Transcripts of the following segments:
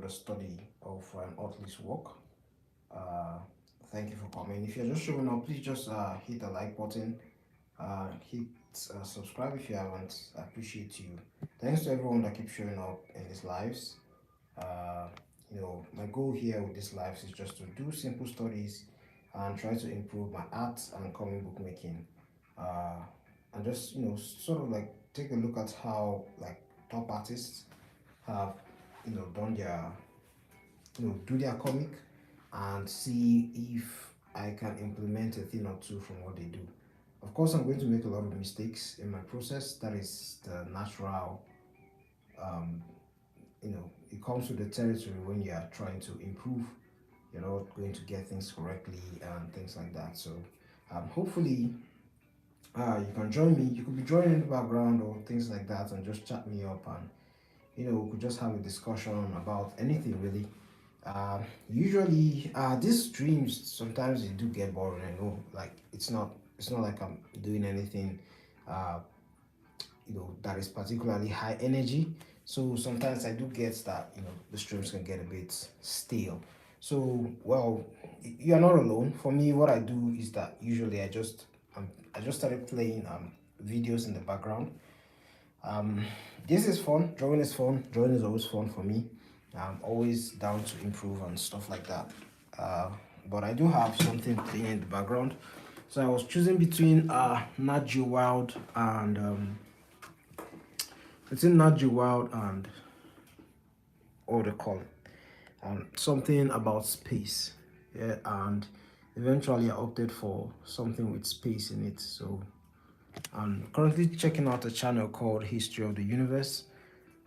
the study of Otley's work. Uh, Thank you for coming. If you're just showing up, please just hit the like button, hit subscribe if you haven't. I appreciate you. Thanks to everyone that keeps showing up in these lives. Uh, my goal here with these lives is just to do simple studies and try to improve my art and comic book making. Uh, and just sort of like take a look at how like top artists have done their do their comic and see if I can implement a thing or two from what they do. Of course, I'm going to make a lot of mistakes in my process. That is the natural. um, it comes with the territory when you are trying to improve. You're not going to get things correctly and things like that. So hopefully you can join me. You could be joining in the background or things like that and just chat me up, and we could just have a discussion about anything really. Usually, these streams sometimes they do get boring. I know, like it's not like I'm doing anything, uh, that is particularly high energy. So sometimes I do get that the streams can get a bit stale. So well, you are not alone. For me, what I do is that usually I just started playing videos in the background. um, this is fun. Drawing is fun. Drawing is always fun for me. I'm always down to improve and stuff like that. Uh, but I do have something playing in the background. So I was choosing between Nat Geo Wild and Nat Geo Wild and what they call it, something about space. Yeah, and eventually I opted for something with space in it. So I'm currently checking out a channel called History of the Universe,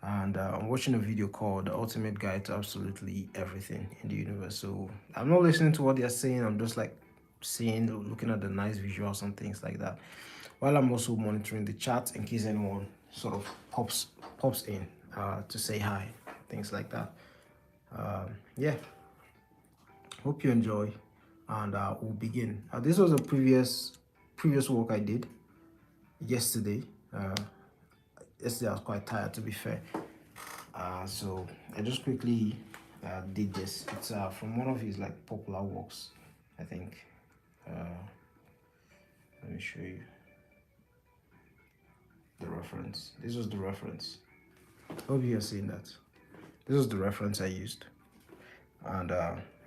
and I'm watching a video called The Ultimate Guide to Absolutely Everything in the Universe. So I'm not listening to what they're saying, I'm just like seeing, looking at the nice visuals and things like that. While I'm also monitoring the chat in case anyone sort of pops in to say hi, things like that. Yeah, hope you enjoy, and we'll begin. This was a previous work I did yesterday. Yesterday I was quite tired, to be fair. So I just quickly did this. It's from one of his like popular works, I think. Let me show you the reference. This was the reference. Hope you are seeing that. This was the reference I used, and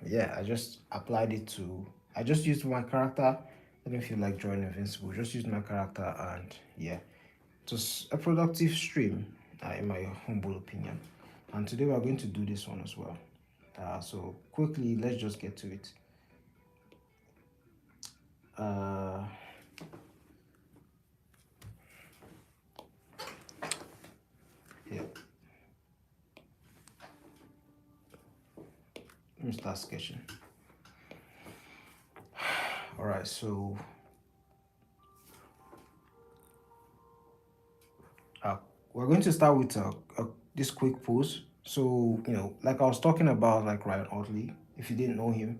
yeah, I just applied it to. I just used my character. I didn't feel like drawing Invincible. Just used my character, and yeah, it was a productive stream, in my humble opinion. And today we are going to do this one as well. So quickly, let's just get to it. Uh, yeah. Let me start sketching. All right, so we're going to start with this quick pose. So like I was talking about, like Ryan Otley. If you didn't know him,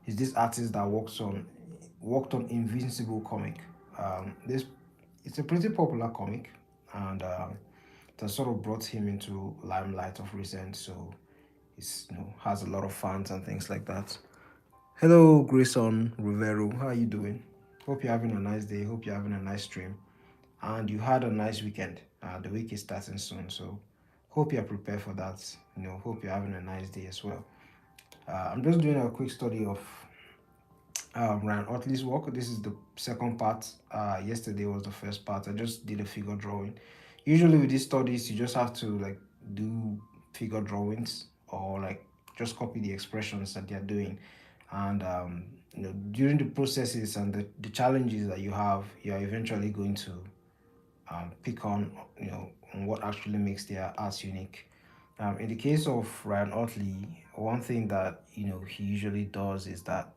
he's this artist that worked on Invincible comic. This It's a pretty popular comic, and it has sort of brought him into limelight of recent. So he's has a lot of fans and things like that. Hello, Grayson Rivero. How are you doing? Hope you're having a nice day. Hope you're having a nice stream, and you had a nice weekend. The week is starting soon, so hope you're prepared for that. Hope you're having a nice day as well. I'm just doing a quick study of Ryan Otley's work. This is the second part. Yesterday was the first part. I just did a figure drawing. Usually with these studies, you just have to like do figure drawings or like just copy the expressions that they're doing. And during the processes and the challenges that you have, you're eventually going to pick on on what actually makes their arts unique. In the case of Ryan Otley, one thing that he usually does is that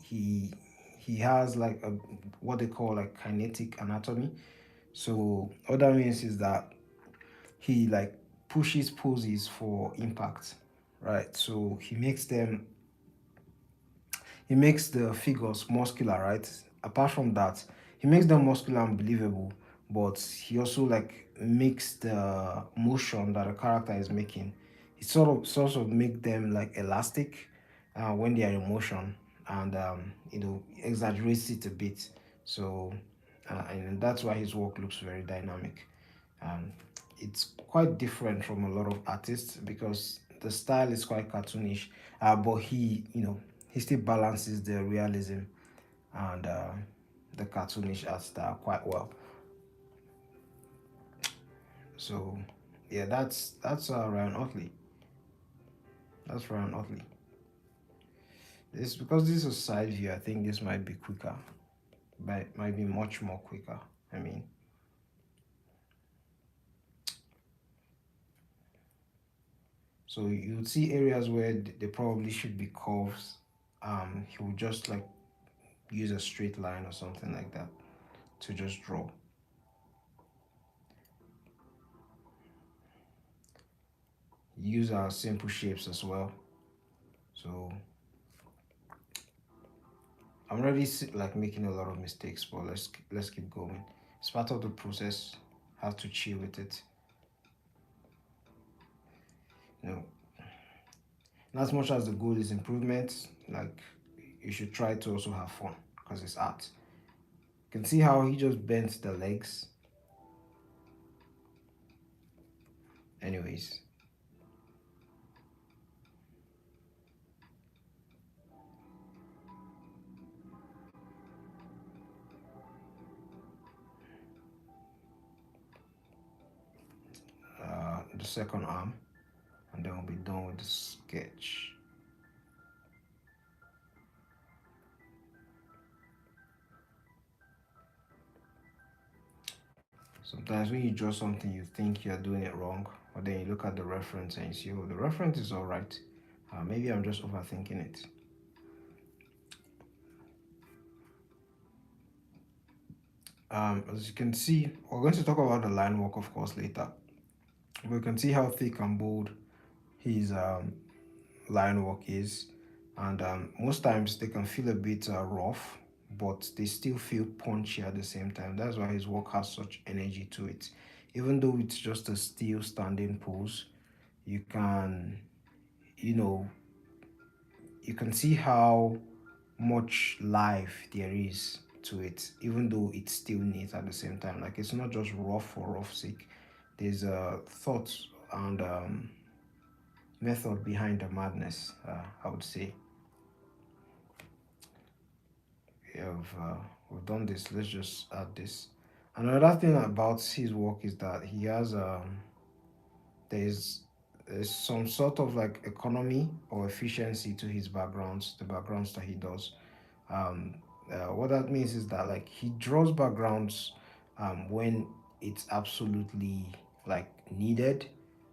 he he has like a what they call like kinetic anatomy. So what that means is that he like pushes poses for impact, right? So he makes the figures muscular, right? Apart from that, he makes them muscular and believable, but he also like makes the motion that a character is making, it sort of make them like elastic when they are in motion, and exaggerates it a bit. So and that's why his work looks very dynamic. um, it's quite different from a lot of artists because the style is quite cartoonish, but he still balances the realism and the cartoonish art style quite well. So yeah, that's Ryan Otley. That's Ryan Otley. This because this is a side view. I think this might be quicker, but might be much more quicker. I mean, so you'd see areas where there probably should be curves. He would just like use a straight line or something like that to just draw. Use our simple shapes as well. So I'm already like making a lot of mistakes, but let's keep going. It's part of the process. Have to chill with it. You know, and as much as the goal is improvement, like you should try to also have fun because it's art. You can see how he just bent the legs. Anyways, the second arm, and then we'll be done with the sketch. Sometimes when you draw something, you think you're doing it wrong, but then you look at the reference and you see, oh, the reference is all right. Maybe I'm just overthinking it. As you can see, we're going to talk about the line work, of course, later. We can see how thick and bold his line work is, and most times they can feel a bit rough, but they still feel punchy at the same time. That's why his work has such energy to it. Even though it's just a still standing pose, you can, you know, you can see how much life there is to it, even though it's still neat at the same time. Like it's not just rough for rough sake. There's a thought and method behind the madness. I would say we've done this. Let's just add this. Another thing about his work is that he has there's there's some sort of like economy or efficiency to his backgrounds, the backgrounds that he does. um, what that means is that like he draws backgrounds when it's absolutely like needed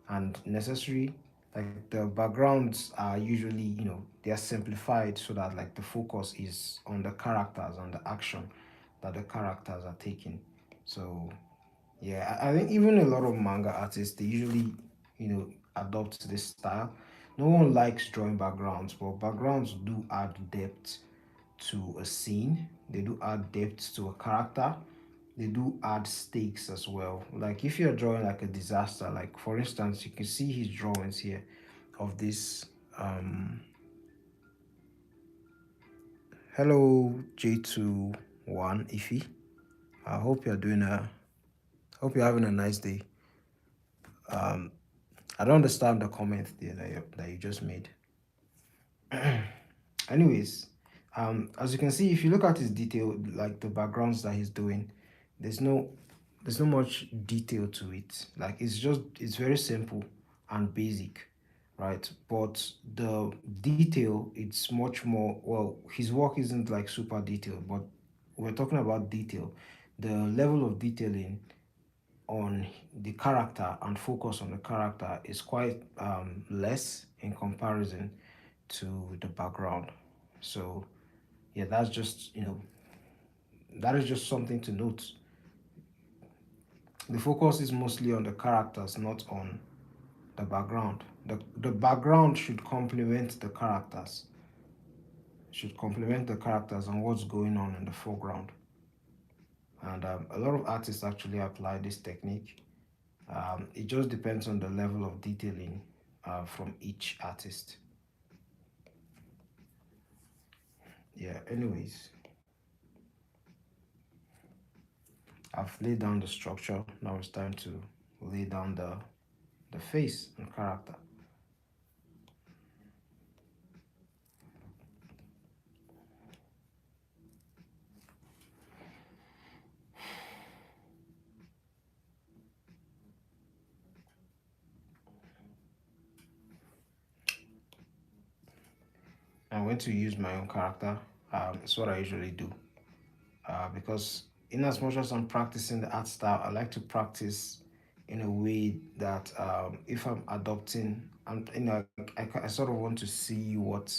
and necessary. Like the backgrounds are usually, they're simplified so that like the focus is on the characters and the action that the characters are taking. So yeah, I think even a lot of manga artists, they usually, adopt this style. No one likes drawing backgrounds, but backgrounds do add depth to a scene. They do add depth to a character. They do add stakes as well. Like if you're drawing like a disaster, like for instance, you can see his drawings here of this. Um, Hello J21 Ify. I hope you're doing a. Hope you're having a nice day. Um, I don't understand the comment there that you just made. Anyways, as you can see, if you look at his detail, like the backgrounds that he's doing, there's no there's not much detail to it. Like it's very simple and basic, right? But the detail, it's much more. Well, his work isn't like super detailed, but we're talking about detail. The level of detailing on the character and focus on the character is quite less in comparison to the background. So yeah, that is just something to note. The focus is mostly on the characters, not on the background. The background should complement the characters and what's going on in the foreground. And a lot of artists actually apply this technique. It just depends on the level of detailing from each artist. Yeah, anyways, I've laid down the structure. Now it's time to lay down the face and character. I'm going to use my own character. It's what I usually do. Because in as much as I'm practicing the art style, I like to practice in a way that if I'm adopting, I sort of want to see what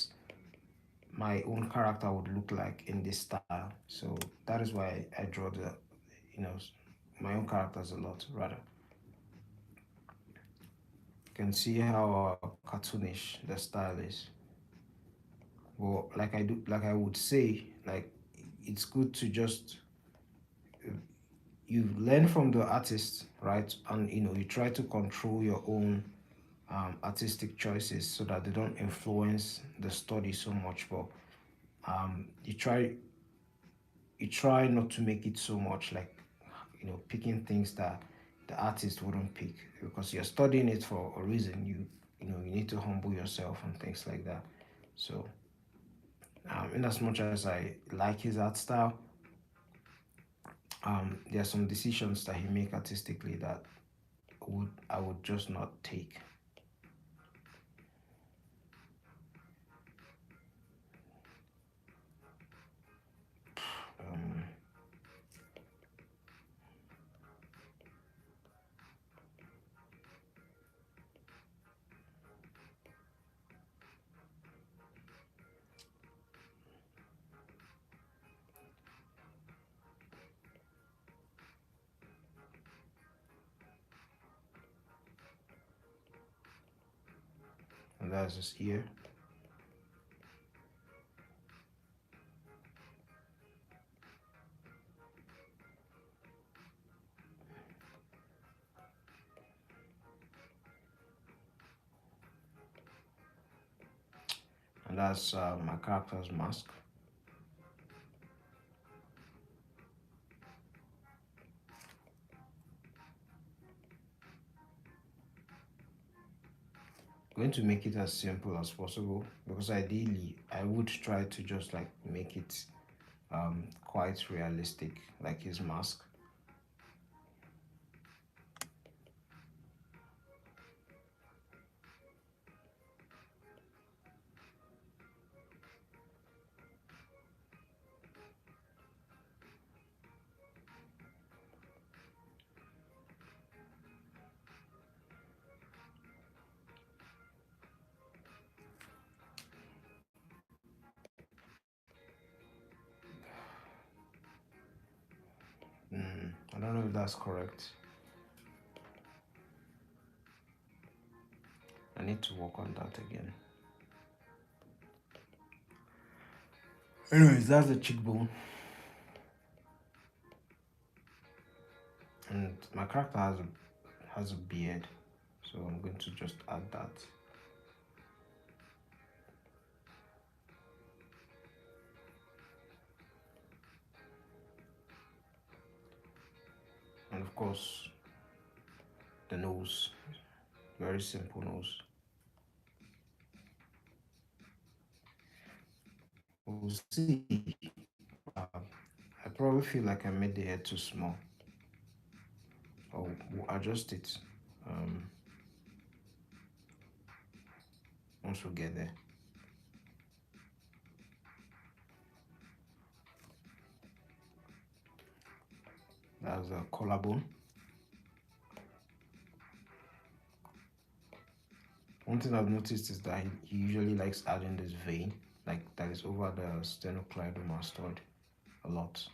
my own character would look like in this style. So that is why I draw you know, my own characters a lot. Rather, you can see how cartoonish the style is. Well, like I would say, like it's good to just you learn from the artist, right? And you try to control your own artistic choices so that they don't influence the study so much. But you try not to make it so much like picking things that the artist wouldn't pick because you're studying it for a reason. You need to humble yourself and things like that. So in as much as I like his art style, there are some decisions that he make artistically that I would just not take. Um, and that's his ear, and that's my character's mask. Going to make it as simple as possible because ideally I would try to just like make it quite realistic, like his mask. I don't know if that's correct. I need to work on that again. Anyways, that's the cheekbone, and my character has a beard, so I'm going to just add that. And of course, the nose, very simple nose. We'll see. I probably feel like I made the head too small. We'll adjust it um, once we get there. That's a collarbone. One thing I've noticed is that he usually likes adding this vein, like that is over the sternocleidomastoid a lot.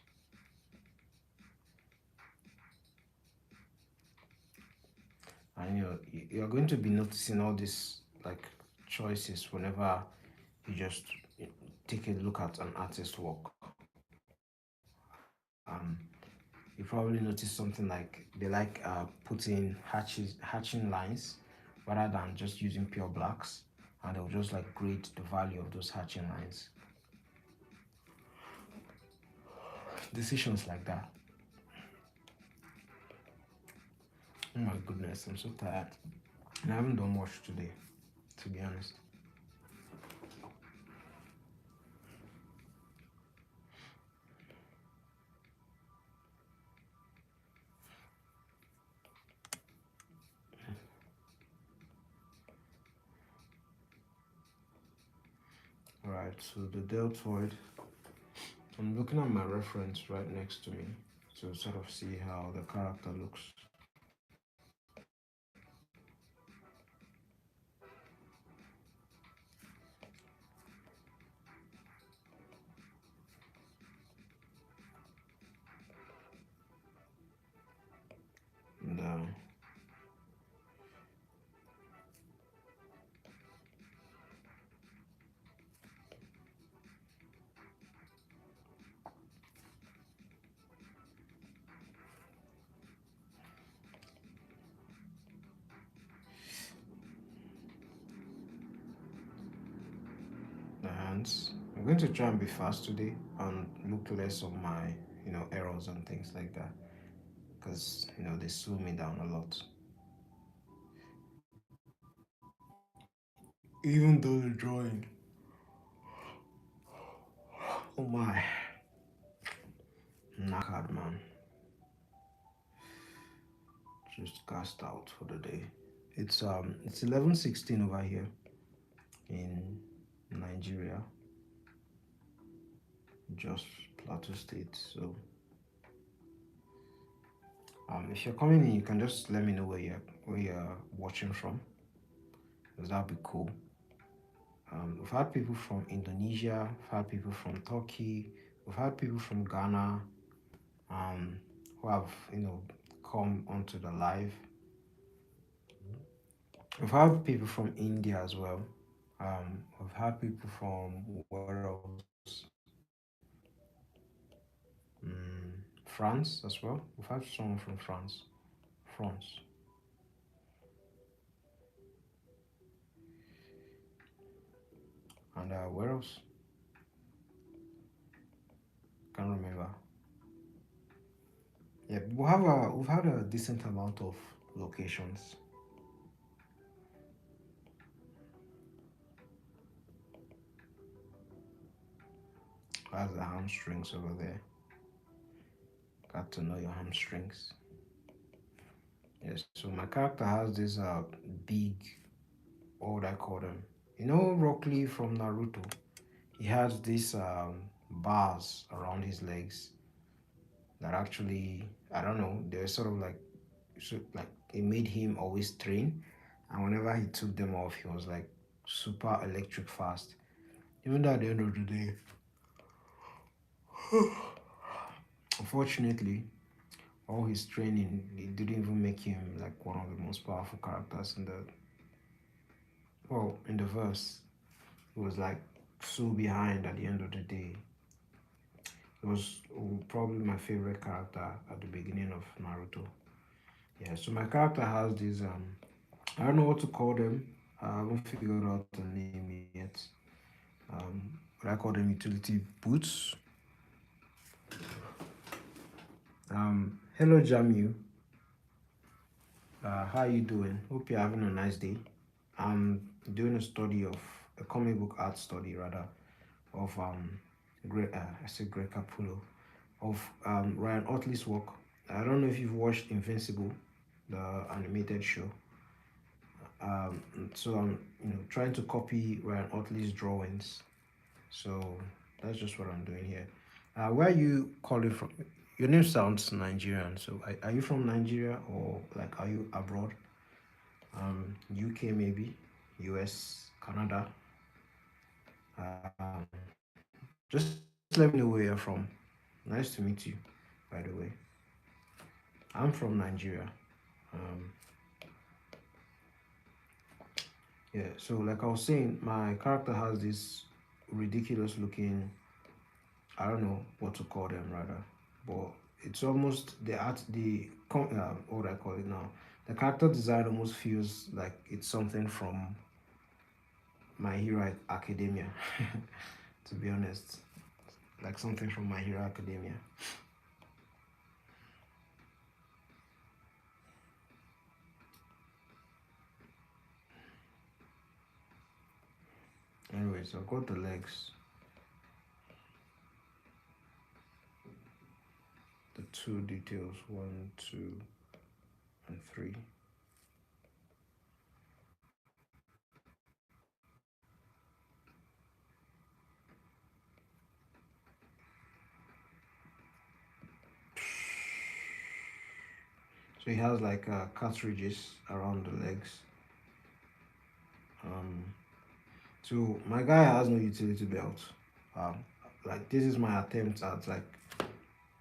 And you're going to be noticing all these like choices whenever you just take a look at an artist's work. Um, you probably notice something like they like putting hatching lines rather than just using pure blacks, and they'll just like grade the value of those hatching lines. Decisions like that. Oh my goodness, I'm so tired. And I haven't done much today, to be honest. Alright, so the deltoid, I'm looking at my reference right next to me to sort of see how the character looks. And the hands. I'm going to try and be fast today and look less of my, errors and things like that, because they slow me down a lot. Even though the drawing, oh my, knackered man, just cast out for the day. It's 11:16 over here in Nigeria, just Plateau State. So if you're coming in, you can just let me know where you're watching from, because that'd be cool. We've had people from Indonesia, we've had people from Turkey, we've had people from Ghana, um, who have come onto the live. We've had people from India as well. We've had people from where else? France as well. We've had someone from France. France. And where else? Can't remember. Yeah, we've had a decent amount of locations. That's the hamstrings over there. Got to know your hamstrings. Yes. So my character has this big, what would I call them? Rock Lee from Naruto. He has these bars around his legs that actually, I don't know, they're sort of like, so like it made him always train, and whenever he took them off, he was like super electric fast. Even though at the end of the day, unfortunately, all his training, it didn't even make him like one of the most powerful characters in the verse. He was like so behind at the end of the day. It was probably my favorite character at the beginning of Naruto. Yeah, so my character has these I don't know what to call them. I haven't figured out the name yet. But I call them utility boots. Hello Jamu. How you doing? Hope you're having a nice day. I'm doing a study of a comic book art study rather of I said Greg Capullo, of Ryan Otley's work. I don't know if you've watched Invincible, the animated show. So I'm trying to copy Ryan Otley's drawings. So that's just what I'm doing here. Where are you calling from? Your name sounds Nigerian. So are you from Nigeria, or like are you abroad? UK maybe, US, Canada. Um, just let me know where you're from. Nice to meet you, by the way. I'm from Nigeria. Um, yeah, so like I was saying, my character has this ridiculous looking, I don't know what to call them rather, but it's almost what do I call it now? The character design almost feels like it's something from My Hero Academia, to be honest. Like something from My Hero Academia. Anyways, I've got the legs, the two details, one, two, and three. So he has like cartridges around the legs. Um, so my guy has no utility belt. Um, like this is my attempt at like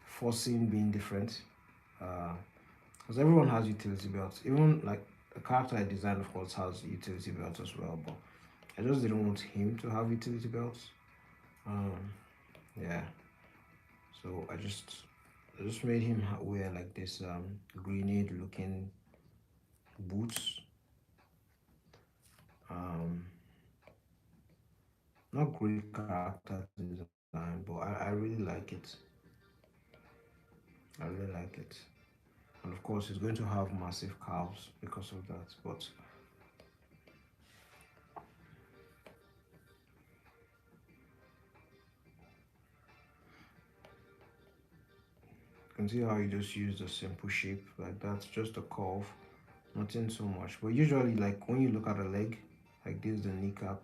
forcing being different. Because everyone has utility belts. Even like the character I designed, of course, has utility belts as well. But I just didn't want him to have utility belts. Um, yeah. So I just made him wear like this grenade looking boots. Um, Not great character design, but I really like it. I really like it. And of course, he's going to have massive calves because of that. But you can see how he just used a simple shape like that's just a curve, nothing so much. But usually, like when you look at a leg, like this, the kneecap,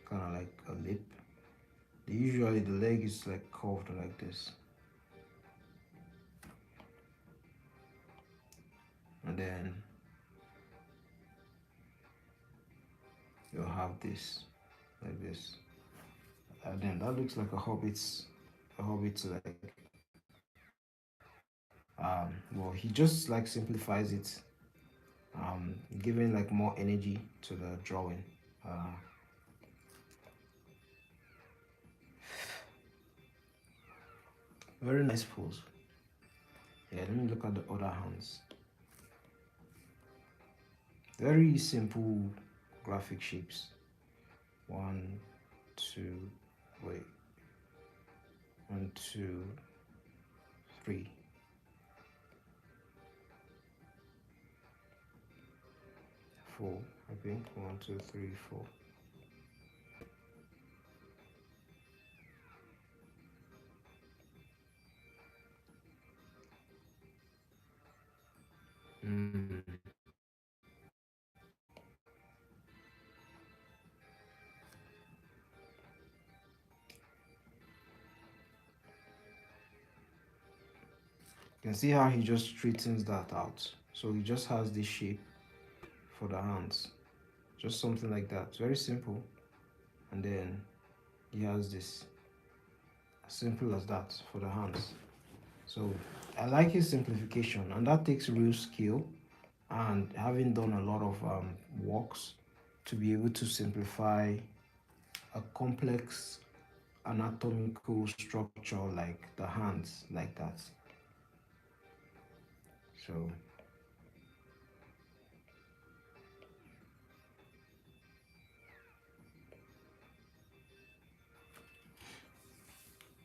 kind of like a lip. Usually, the leg is like curved like this, and then you'll have this, like this, and then that looks like a hobbit's leg. Well, he just like simplifies it, giving like more energy to the drawing. Uh, Very nice pose. Yeah, let me look at the other hands. Very simple graphic shapes. One, two, wait, one, two, three, four. I think one, two, three, four. Mm. You can see how he just straightens that out. So he just has this shape for the hands, just something like that. It's very simple. And then he has this, as simple as that for the hands. So I like his simplification, and that takes real skill and having done a lot of works to be able to simplify a complex anatomical structure like the hands, like that. So,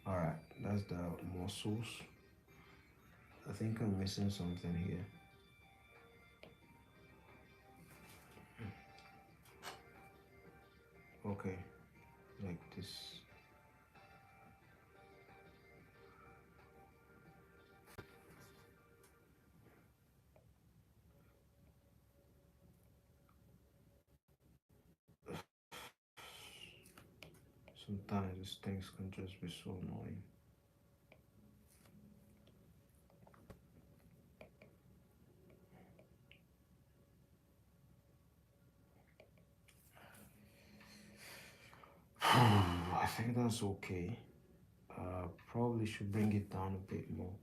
all right, that's the muscles. I think I'm missing something here. Okay, like this. Sometimes these things can just be so annoying. I think that's okay. Probably should bring it down a bit more.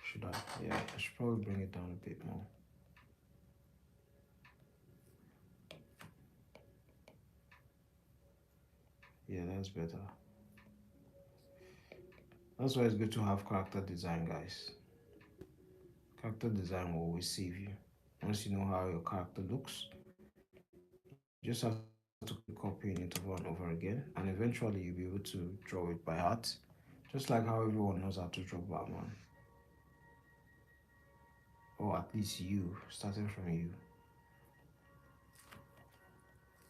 Should I? Yeah, I should probably bring it down a bit more. Yeah, that's better. That's why it's good to have character design, guys. Character design will always save you. Once you know how your character looks, you just have to keep copying it over and over again, and eventually you'll be able to draw it by heart, just like how everyone knows how to draw Batman, or at least you, starting from you.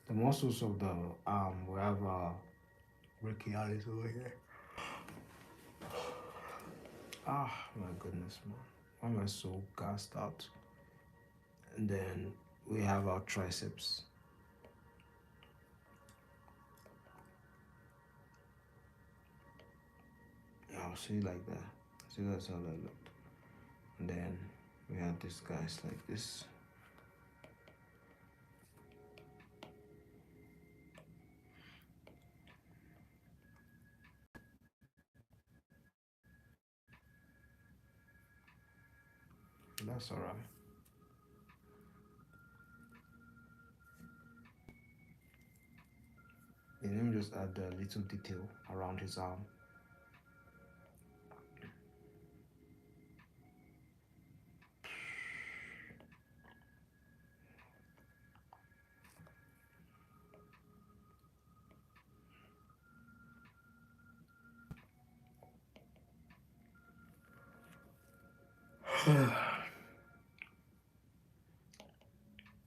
The muscles of the arm, we have brachialis over here. Ah, my goodness, man. Why am I so gassed out? And then we have our triceps. I'll see like that. See, that's how that looked. And then we had these guys like this. That's alright. And let me just add a little detail around his arm.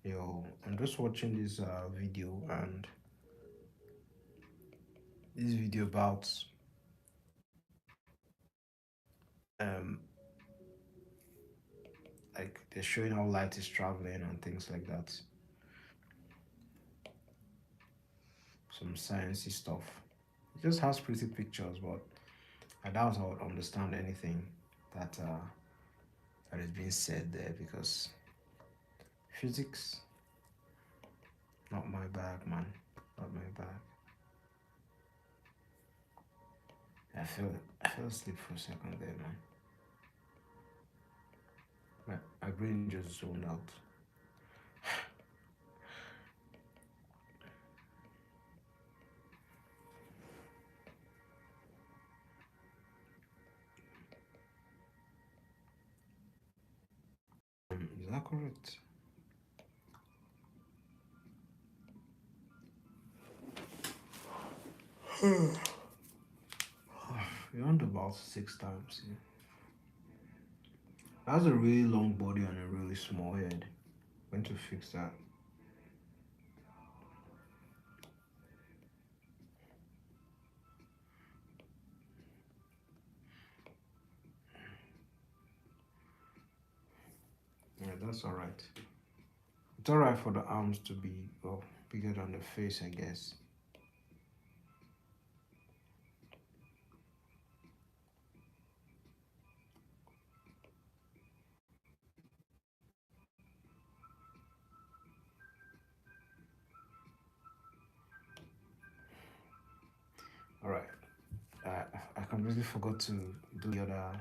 Yo, I'm just watching this video, and this video about um like they're showing how light is traveling and things like that. Some sciencey stuff. It just has pretty pictures, but I doubt I would understand anything that that is being said there, because physics, not my bag, man. Not my bag. I fell asleep for a second there, man. My brain just zoned out. Is that correct? We earned about 6 times. Yeah. That's a really long body and a really small head. When to fix that? Yeah, that's alright. It's alright for the arms to be, well, bigger than the face, I guess. Alright. I, I completely forgot to do the other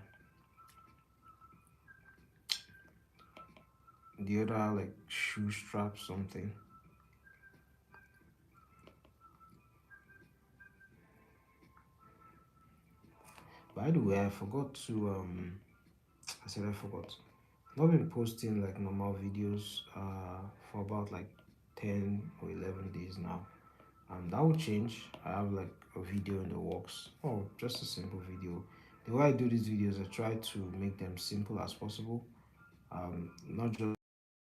like shoe strap something. By the way, I forgot to I said I forgot. I've not been posting like normal videos for about like 10 or 11 days now. That will change. I have like a video in the works. Oh, just a simple video. The way I do these videos, I try to make them simple as possible. Not just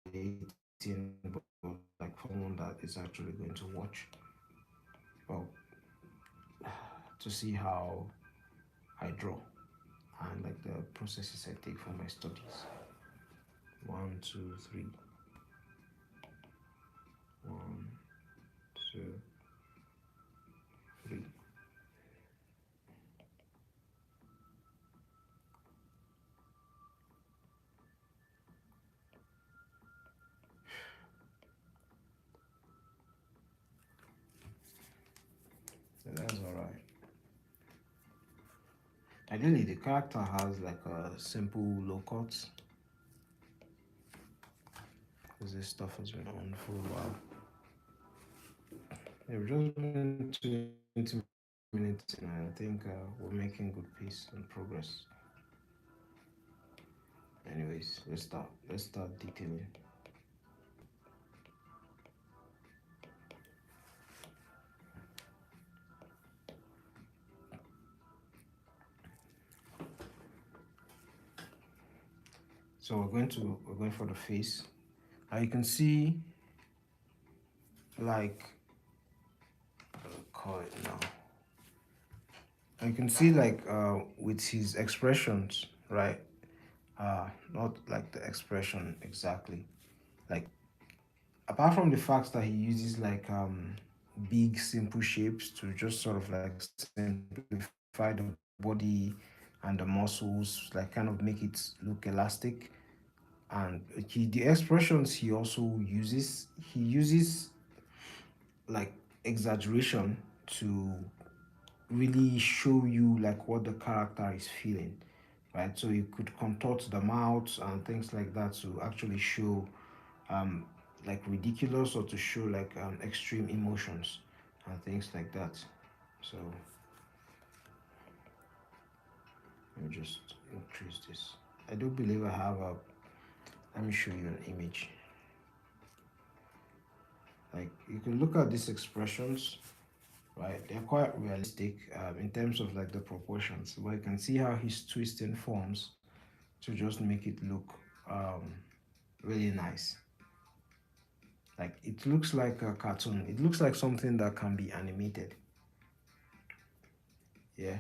editing, but like for someone that is actually going to watch. Well, to see how I draw and like the processes I take for my studies. One, two, three. One, two, three. So that's alright. Ideally, the character has like a simple low cut, because this stuff has been on for a while. Yeah, we've just been 20 minutes and I think we're making good pace and progress. Anyways, let's start detailing. So we're going for the face. You can see like call it now. You can see like with his expressions, right? Not like the expression exactly. Like apart from the fact that he uses like big simple shapes to just sort of like simplify the body and the muscles, like kind of make it look elastic. And the expressions he also uses like exaggeration to really show you like what the character is feeling, right? So you could contort the mouth and things like that to actually show um like ridiculous or to show like extreme emotions and things like that. So let me just increase this. I do believe I have a, let me show you an image. Like you can look at these expressions, right? They're quite realistic in terms of like the proportions, but you can see how he's twisting forms to just make it look um, really nice. Like it looks like a cartoon. It looks like something that can be animated. Yeah,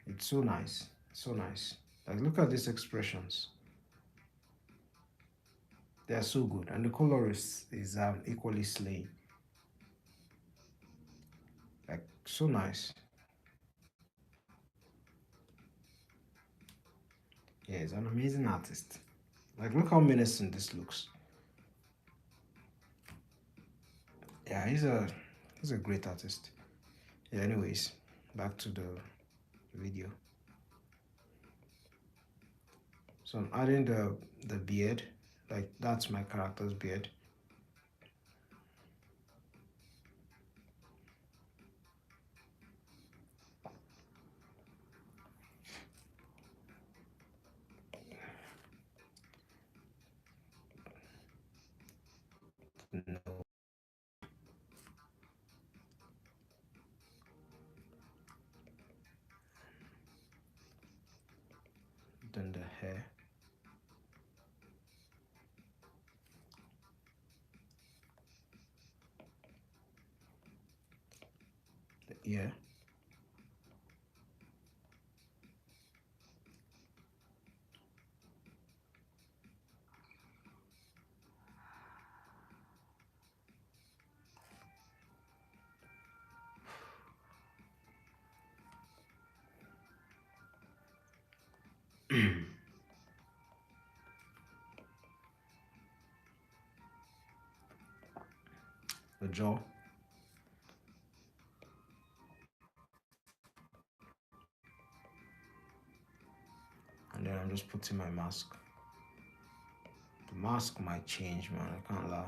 it's so nice, so nice. Like look at these expressions. They are so good, and the color is equally slaying. Like so nice. Yeah, he's an amazing artist. Like look how menacing this looks. Yeah, he's a great artist. Yeah, anyways, back to the video. So I'm adding the beard, like that's my character's beard. No, then the hair. The ear. The jaw. And then I'm just putting my mask. The mask might change, man, I can't lie.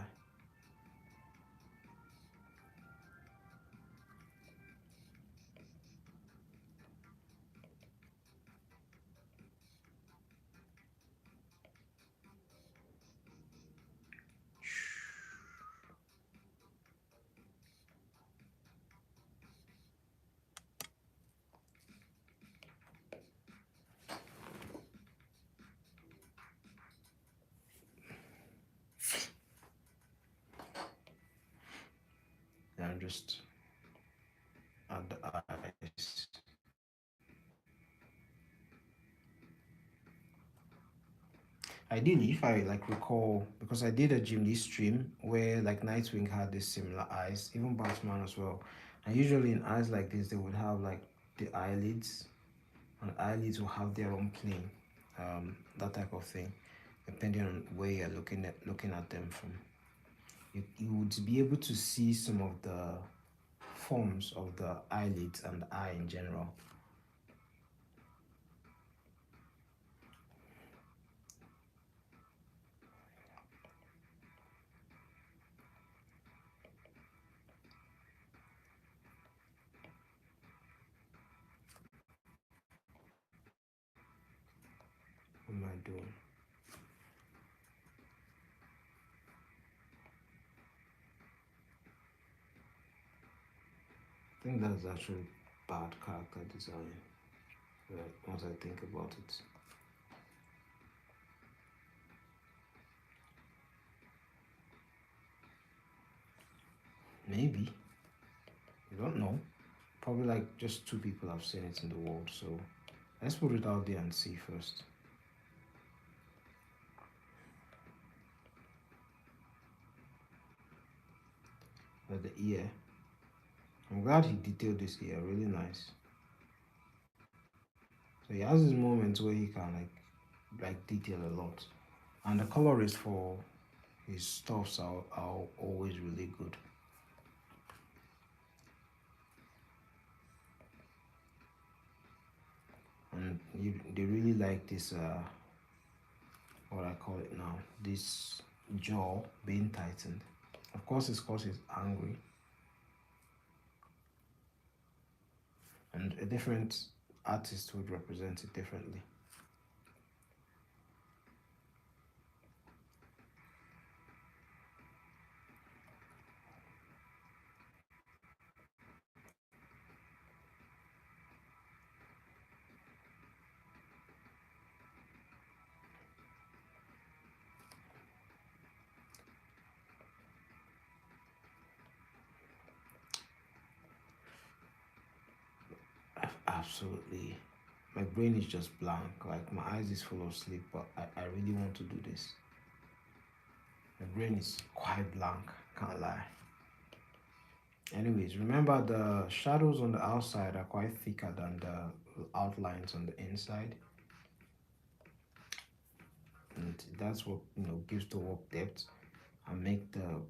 Then I'm just add the eyes. Ideally, if I like recall, because I did a Jim Lee stream where like Nightwing had this similar eyes, even Batman as well. And usually in eyes like this, they would have like the eyelids, and eyelids will have their own plane, that type of thing, depending on where you're looking at them from. You would be able to see some of the forms of the eyelids and the eye in general. What am I doing? I think that's actually bad character design. Right, once I think about it. Maybe. You don't know. Probably like just two people have seen it in the world. So let's put it out there and see first. The ear. I'm glad he detailed this ear. Really nice. So he has his moments where he can like detail a lot. And the colorist for his stuffs are always really good. And they really like this what I call it now, this jaw being tightened. Of course it's because he's angry, and a different artist would represent it differently. Absolutely. My brain is just blank, like my eyes is full of sleep, but I really want to do this. My brain is quite blank, can't lie. Anyways, remember the shadows on the outside are quite thicker than the outlines on the inside, and that's what gives the work depth and make the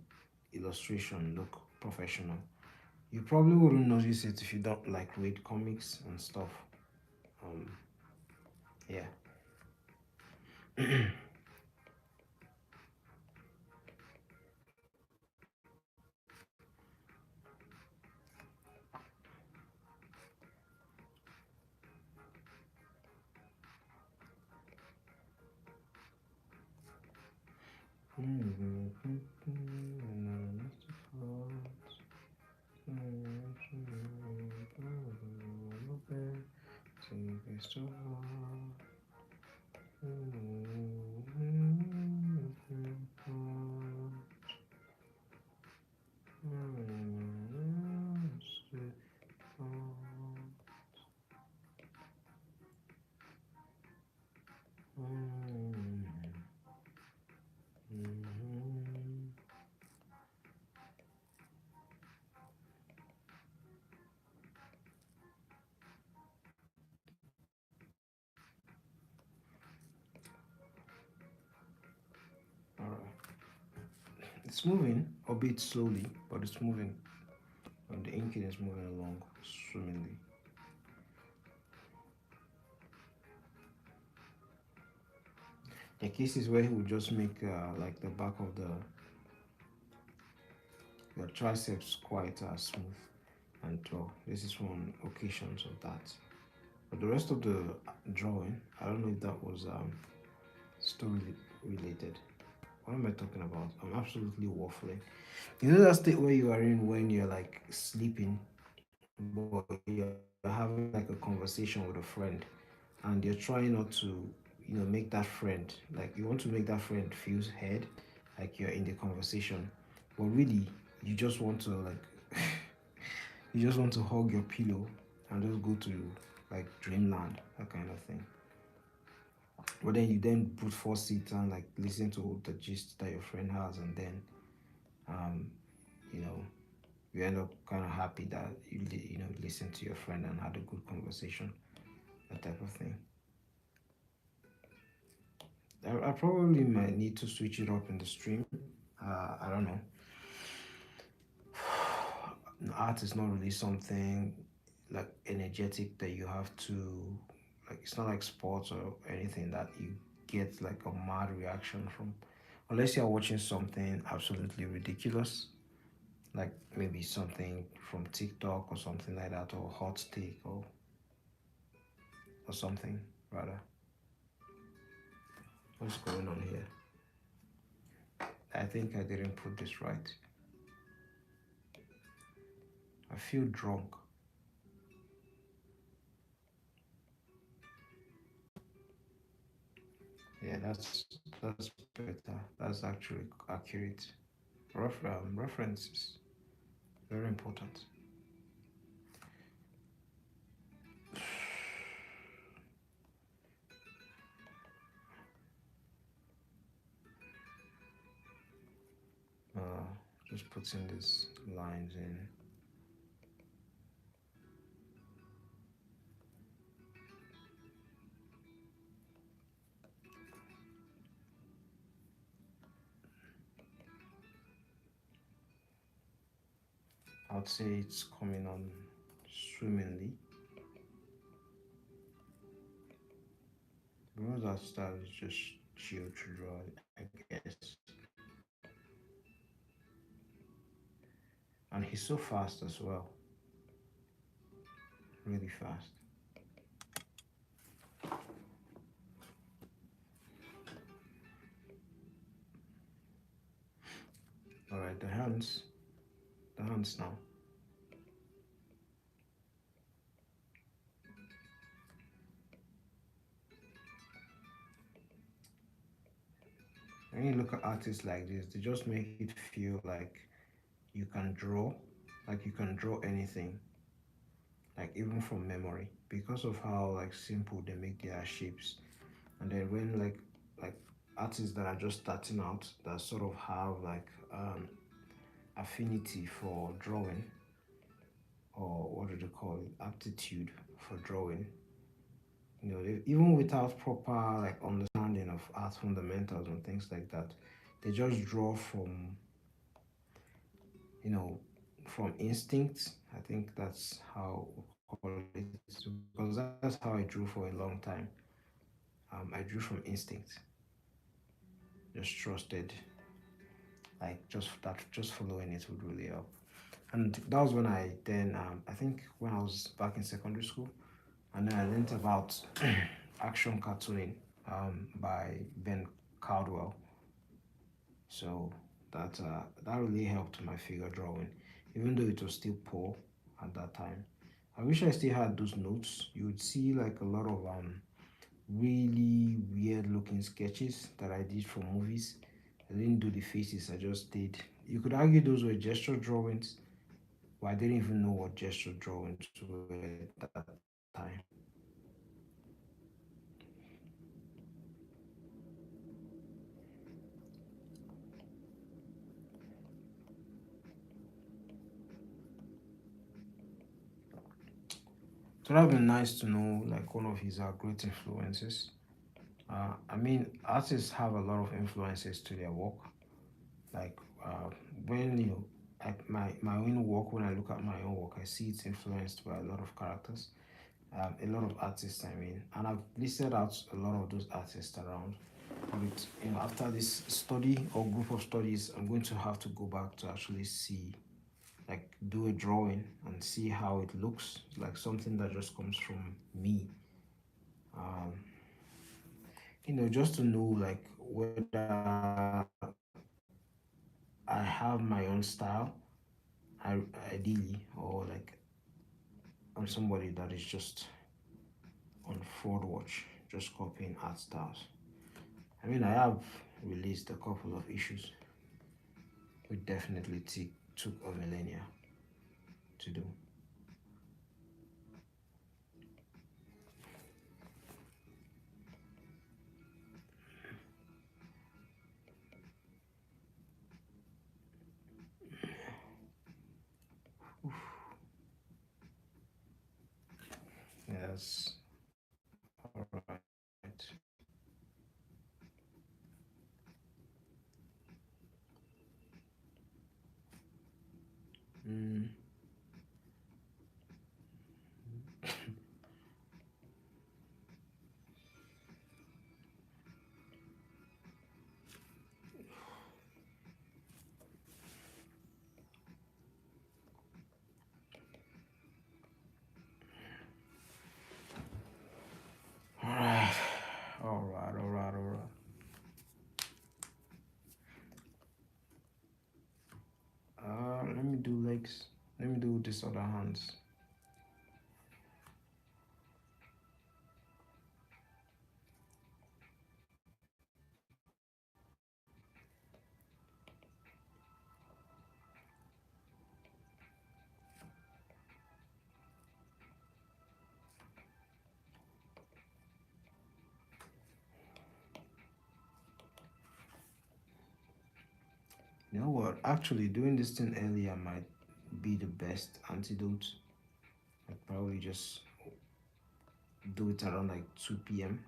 illustration look professional. You probably wouldn't notice it if you don't like read comics and stuff. Um, yeah. All right. It's moving, albeit slowly, but it's moving. And the inking is moving along swimmingly. There are cases where he would just make like the back of the triceps quite smooth and tall. This is one occasions of that. But the rest of the drawing, I don't know if that was story related. What am I talking about? I'm absolutely waffling. You know that state where you are in when you're like sleeping, but you're having like a conversation with a friend, and you're trying not to, make that friend, like you want to make that friend feel heard, like you're in the conversation, but really you just want to like you just want to hug your pillow and just go to like dreamland, that kind of thing. But then you then put four seats and like listen to the gist that your friend has, and then um, you know, you end up kind of happy that you listened to your friend and had a good conversation, that type of thing. I probably might need to switch it up in the stream. I don't know. Art is not really something like energetic that you have to like. It's not like sports or anything that you get like a mad reaction from, unless you're watching something absolutely ridiculous, like maybe something from TikTok or something like that, or hot take or something rather. What's going on here? I think I didn't put this right. I feel drunk. Yeah, that's better. That's actually accurate. References. Very important. Uh, just putting these lines in. I'd say it's coming on swimmingly. Because that style is just chill to draw, I guess. And he's so fast as well, really fast. All right, the hands now. When you look at artists like this, they just make it feel like you can draw, like you can draw anything, like even from memory, because of how like simple they make their shapes. And then when like artists that are just starting out that sort of have like affinity for drawing, or what do they call it, aptitude for drawing, even without proper like understanding of art fundamentals and things like that, they just draw you know from instinct. I think that's how we call it, because that's how I drew for a long time. I drew from instinct, just trusted, like just following it would really help. And that was when I then I think when I was back in secondary school, and then I learned about action cartooning by Ben Caldwell. So that really helped my figure drawing, even though it was still poor at that time. I wish I still had those notes. You would see like a lot of really weird looking sketches that I did for movies. I didn't do the faces, I just did. You could argue those were gesture drawings, but I didn't even know what gesture drawings were at that time. So that would be nice to know like one of his great influences. I mean, artists have a lot of influences to their work. Like when like my own work, when I look at my own work, I see it's influenced by a lot of characters, a lot of artists. I mean, and I've listed out a lot of those artists around. But after this study or group of studies, I'm going to have to go back to actually see, like, do a drawing and see how it looks, like something that just comes from me. Um, just to know like whether I have my own style, I, ideally, or like I'm somebody that is just on Ford Watch, just copying art styles. I mean, I have released a couple of issues, which definitely took a millennia to do. Yes, all right. Mm, all right, all right, all right, all right. Let me do legs. Let me do this other hands. You know what? Actually, doing this thing earlier might be the best antidote. I'd probably just do it around like 2 p.m.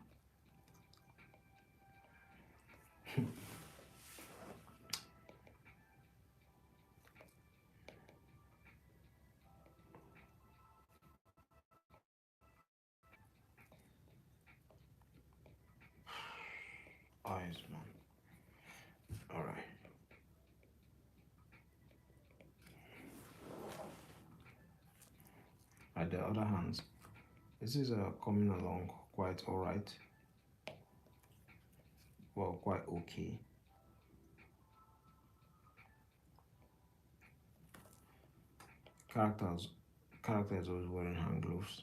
Eyes, man. All right. At the other hand, this is coming along quite all right. Well, quite okay. Characters, characters always wearing hand gloves.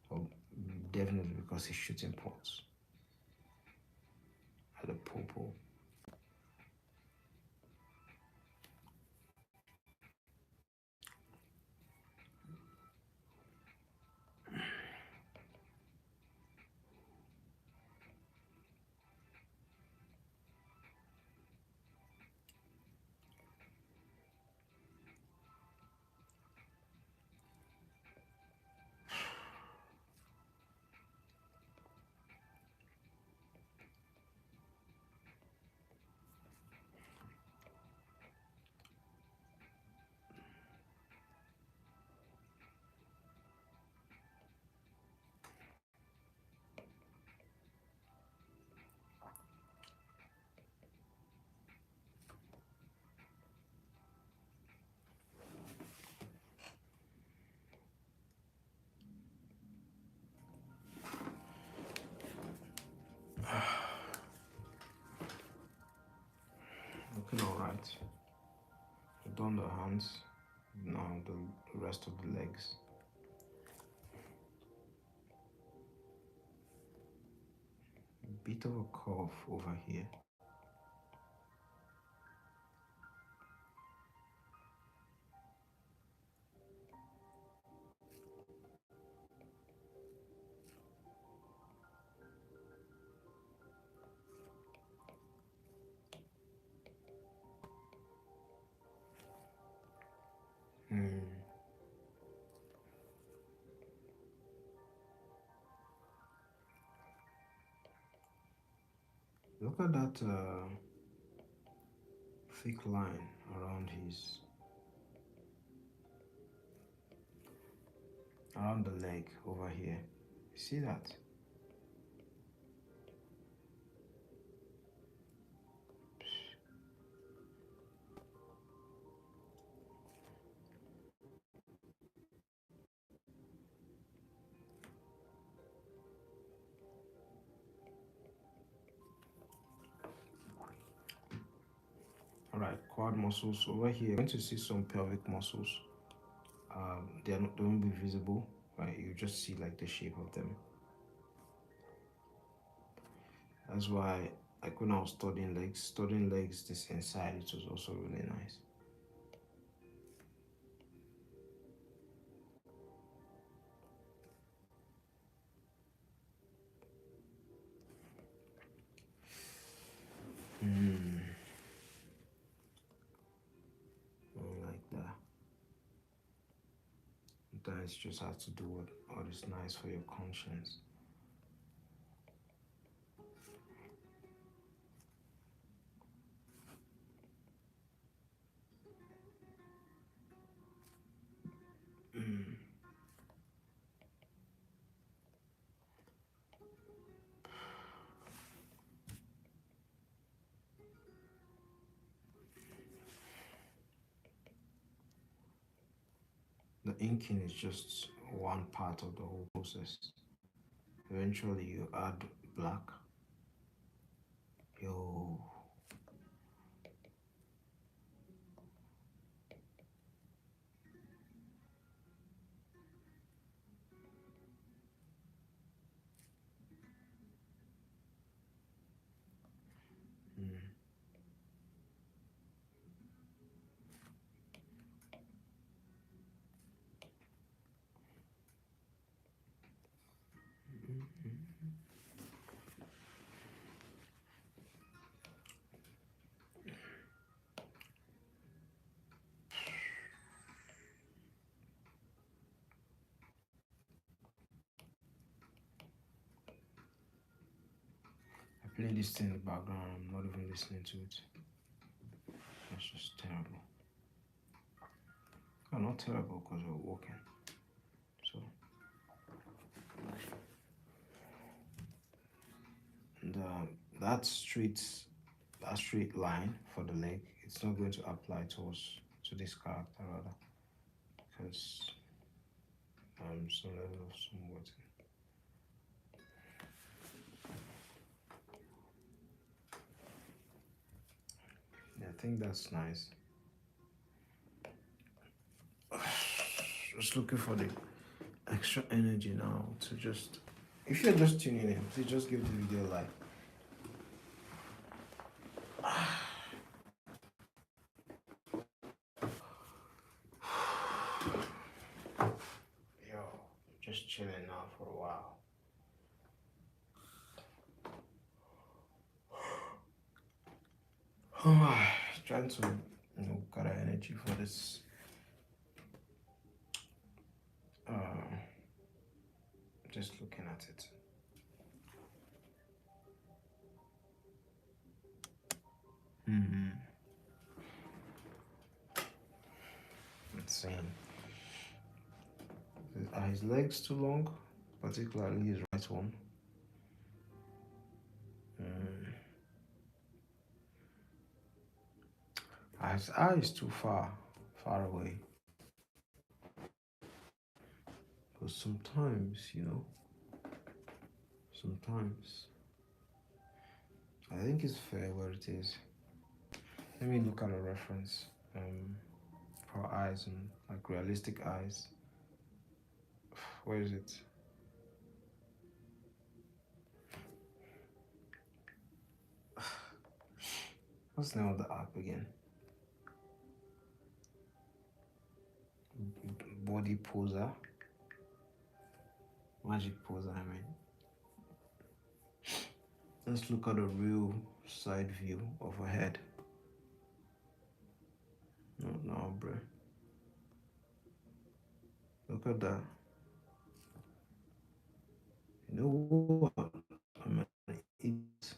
Well, definitely because he's shooting pots at the popo. Looking all right. We've done the hands. Now the rest of the legs. Bit of a curve over here. Hmm. Look at that thick line around the leg over here. See that? All right, quad muscles over here. You're going to see some pelvic muscles. They won't be visible, right? You just see like the shape of them. That's why, like when I was studying legs this inside, it was also really nice. Hmm. Like that. Sometimes you just have to do what is nice for your conscience. Mm. The inking is just one part of the whole process. Eventually, you add black. Yo. Mm. play this thing in the background. I'm not even listening to it. That's just terrible. Oh, not terrible because we're walking. So, and that straight line for the leg, it's not going to apply to this character rather, because some level of somewhat. Yeah, I think that's nice. Just looking for the extra energy now to just. If you're just tuning in, please just give the video a like. Yo, just chilling now for a while. Trying to gather energy for this. Uh, just looking at it. Mm-hmm. Insane. Are his legs too long? Particularly his right one. Mm. His eye is too far away. Because sometimes, sometimes I think it's fair where it is. Let me look at a reference for eyes and like realistic eyes. Where is it? What's the name of the app again? Body poser. Magic poser, I mean. Let's look at a real side view of a head. No, bro. Look at that. You know what? I'm gonna eat.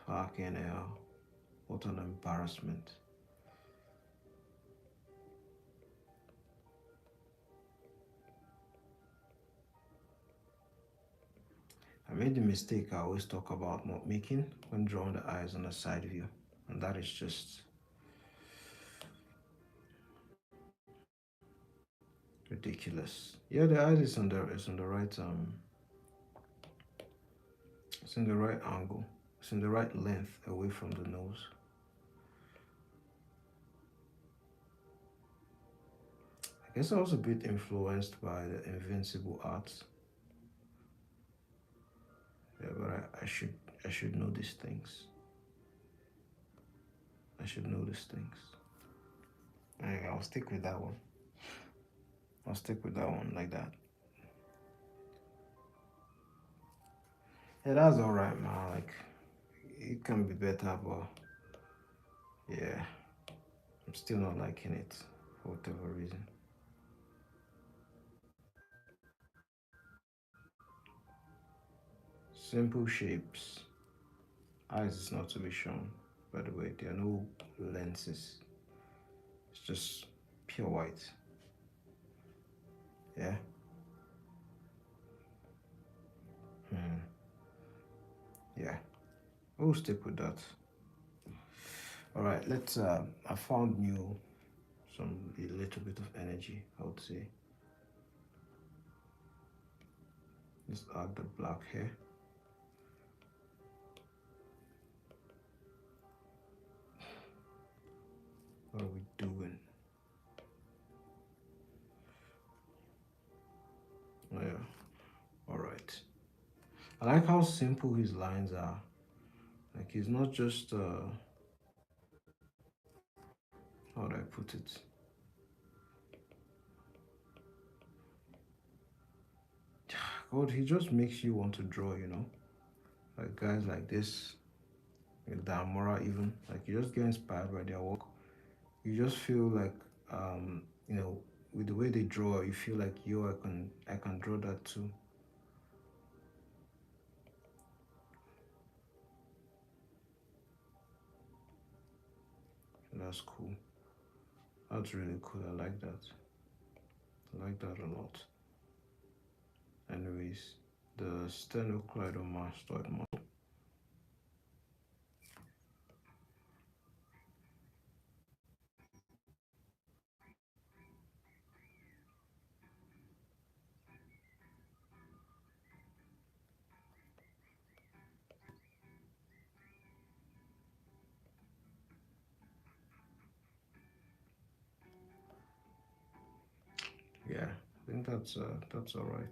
Fucking hell. What an embarrassment. I made the mistake I always talk about not making when drawing the eyes on a side view. And that is just ridiculous. Yeah, the eyes is on the right it's in the right angle. It's in the right length away from the nose. I guess I was a bit influenced by the Invincible arts. Yeah, but I should know these things. I should know these things. Anyway, I'll stick with that one. I'll stick with that one like that. Yeah, that's alright, man. Like, it can be better, but yeah, I'm still not liking it for whatever reason. Simple shapes. Eyes is not to be shown, by the way. There are no lenses. It's just pure white. Yeah. Hmm. Yeah. We'll stick with that. All right. Let's. I found a little bit of energy. I would say. Let's add the black here. What are we doing? Oh, yeah. All right. I like how simple his lines are. Like he's not just how do I put it? God, he just makes you want to draw. Like guys like this, like Damora even, like you just get inspired by their work. You just feel like with the way they draw, you feel like I can draw that too. That's cool. That's really cool. I like that. I like that a lot. Anyways, the sternocleidomastoid muscle. Yeah, I think that's all right.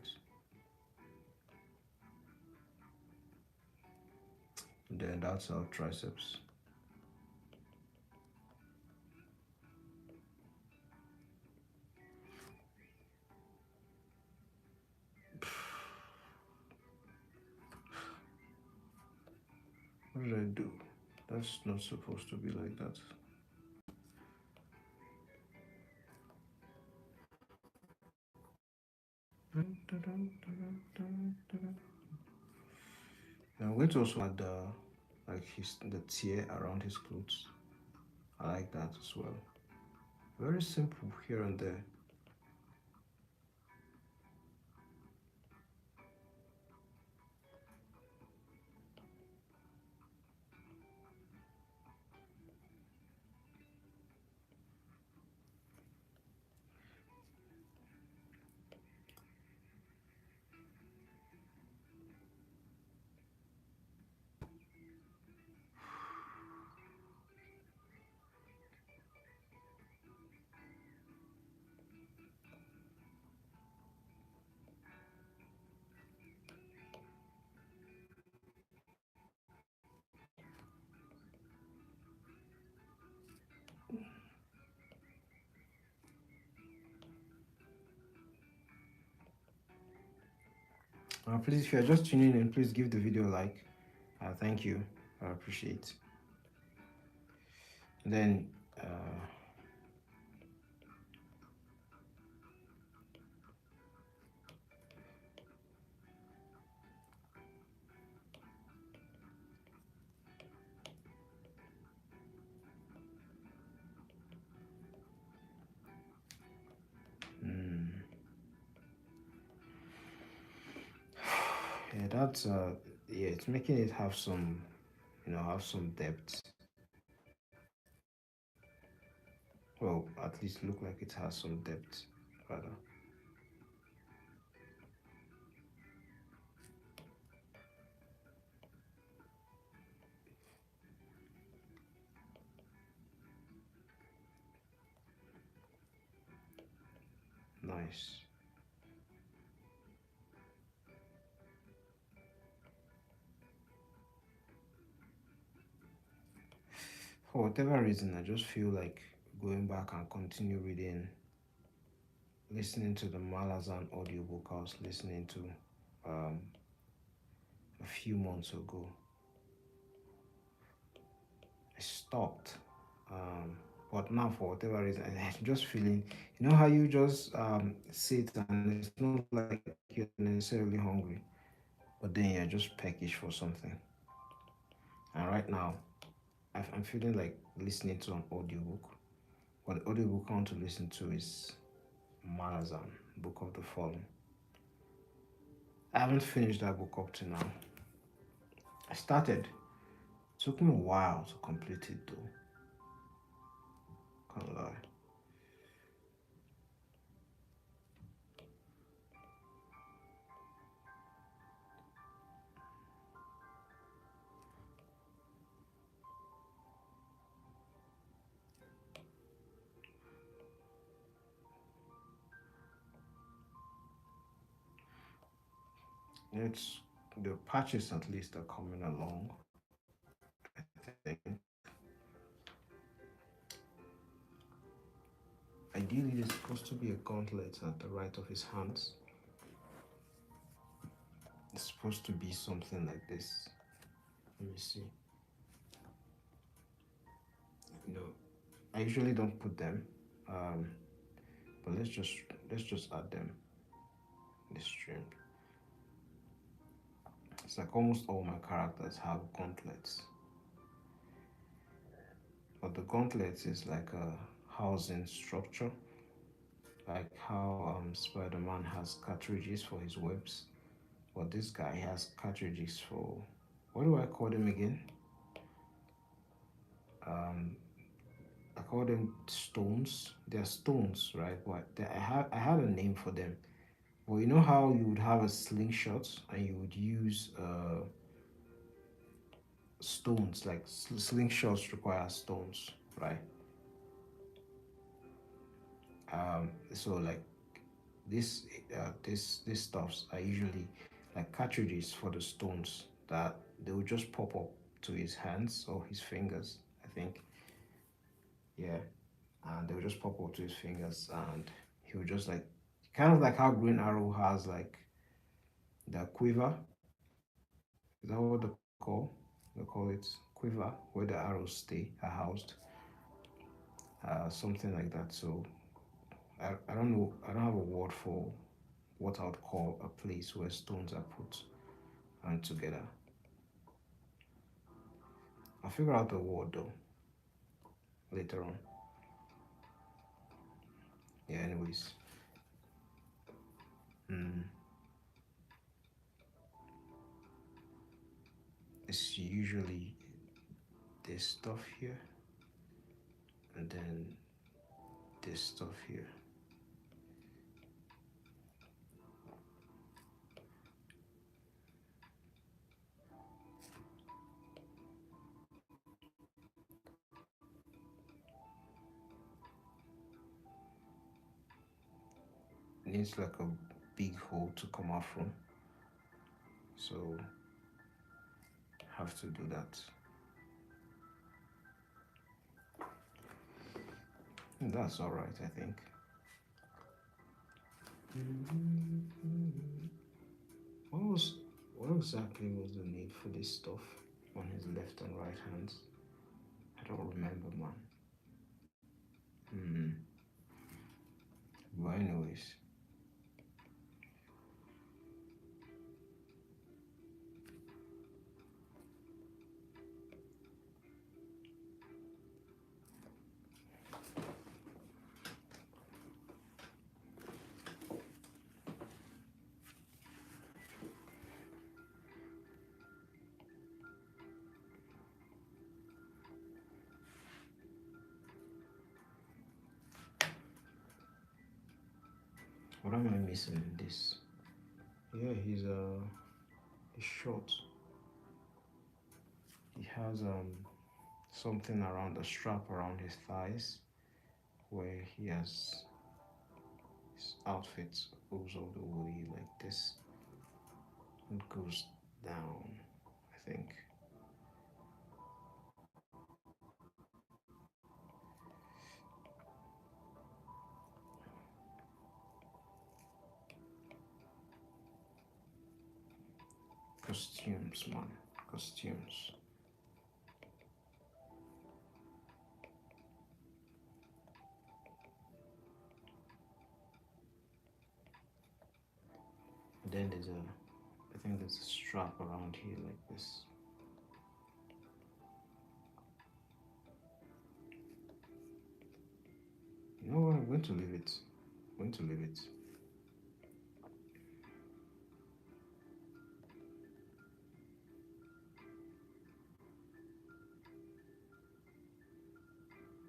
Then that's our triceps. What did I do? That's not supposed to be like that. Now I'm going to also add like the tear around his clothes. I like that as well. Very simple here and there. Please, if you're just tuning in, please give the video a like. Thank you. I appreciate. Then, mm, yeah, yeah, it's making it have some, have some depth. Well, at least look like it has some depth, rather. Nice. For whatever reason, I just feel like going back and continue reading, listening to the Malazan audiobook I was listening to um, a few months ago. I stopped. But now, for whatever reason, I'm just feeling, how you just sit and it's not like you're necessarily hungry, but then you're just peckish for something. And right now, I'm feeling like listening to an audiobook. But the audiobook I want to listen to is Malazan, Book of the Fallen. I haven't finished that book up to now. I started. It took me a while to complete it though. Can't lie. It's the patches at least are coming along. I think ideally there's supposed to be a gauntlet at the right of his hands. It's supposed to be something like this. Let me see. You know, I usually don't put them, um, but let's just add them in the stream. It's like almost all my characters have gauntlets. but the gauntlet is like a housing structure, like how Spider-Man has cartridges for his webs, but this guy has cartridges for, what do I call them again? Um, I call them stones. They're stones, right? I had a name for them. Well, you know how you would have a slingshot and you would use stones, like slingshots require stones, right? So like this stuffs are usually like cartridges for the stones that they will just pop up to his hands or his fingers, I think. Yeah, and they will just pop up to his fingers, and he will just like, kind of like how Green Arrow has like the quiver. Is that what they call? They call it quiver, where the arrows are housed, something like that. So I don't know. I don't have a word for what I would call a place where stones are put and together. I'll figure out the word though later on. Yeah. Anyways, mm, it's usually this stuff here, and then this stuff here. It needs like a big hole to come out from. So have to do that. And that's all right, I think. What was what exactly was the need for this stuff on his left and right hands? I don't remember, man. Hmm. But anyways, what am I missing in this? Yeah, he's short. He has something around the strap around his thighs where he has his outfit goes all the way like this and goes down, I think. Costumes, man. Costumes. Then I think there's a strap around here like this. You know what? I'm going to leave it. I'm going to leave it.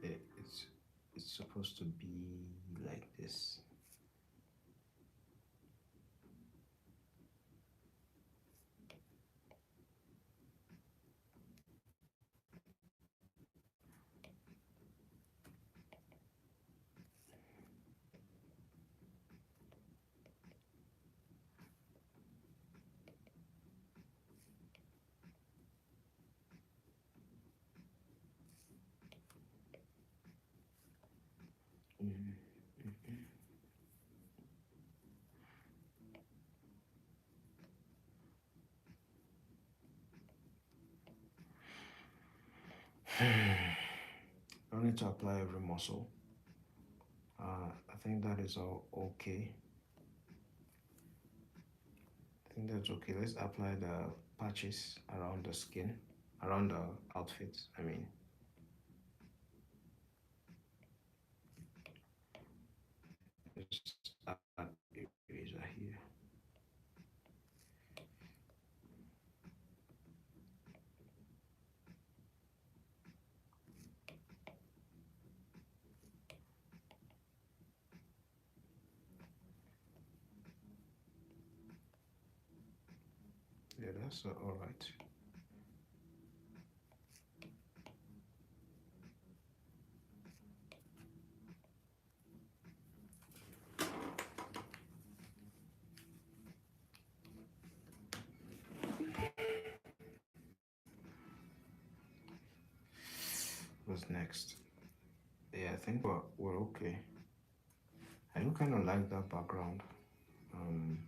it it's supposed to be like this. Mm. I don't need to apply every muscle. I think that is all okay. I think that's okay. Let's apply the patches around the skin, around the outfit. I mean, just add eraser here. Yeah, that's all right. What's next? Yeah, I think we're okay. I do kind of like that background. Um,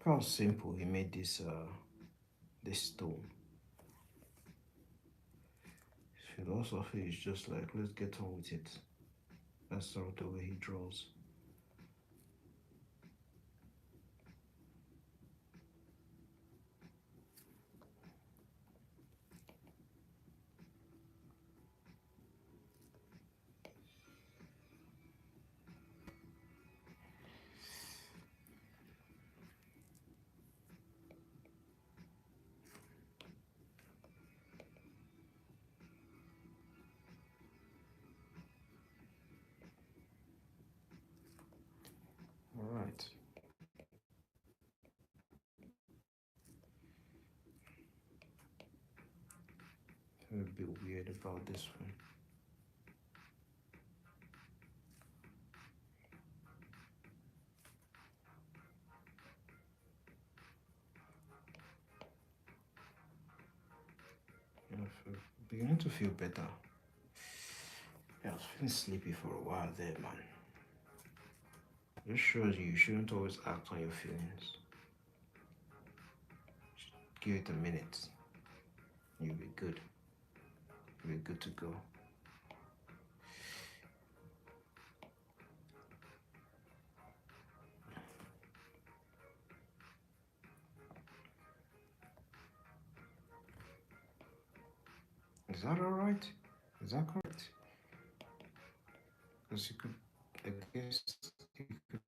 Look how simple he made this stone. Philosophy is just like, let's get on with it. That's sort of the way he draws. All right. I'm a bit weird about this one. I'm beginning to feel better. Yeah, I was feeling sleepy for a while there, man. Just shows you shouldn't always act on your feelings. Just give it a minute. You'll be good. You'll be good to go. Is that all right? Is that correct? Because you could, I guess, you could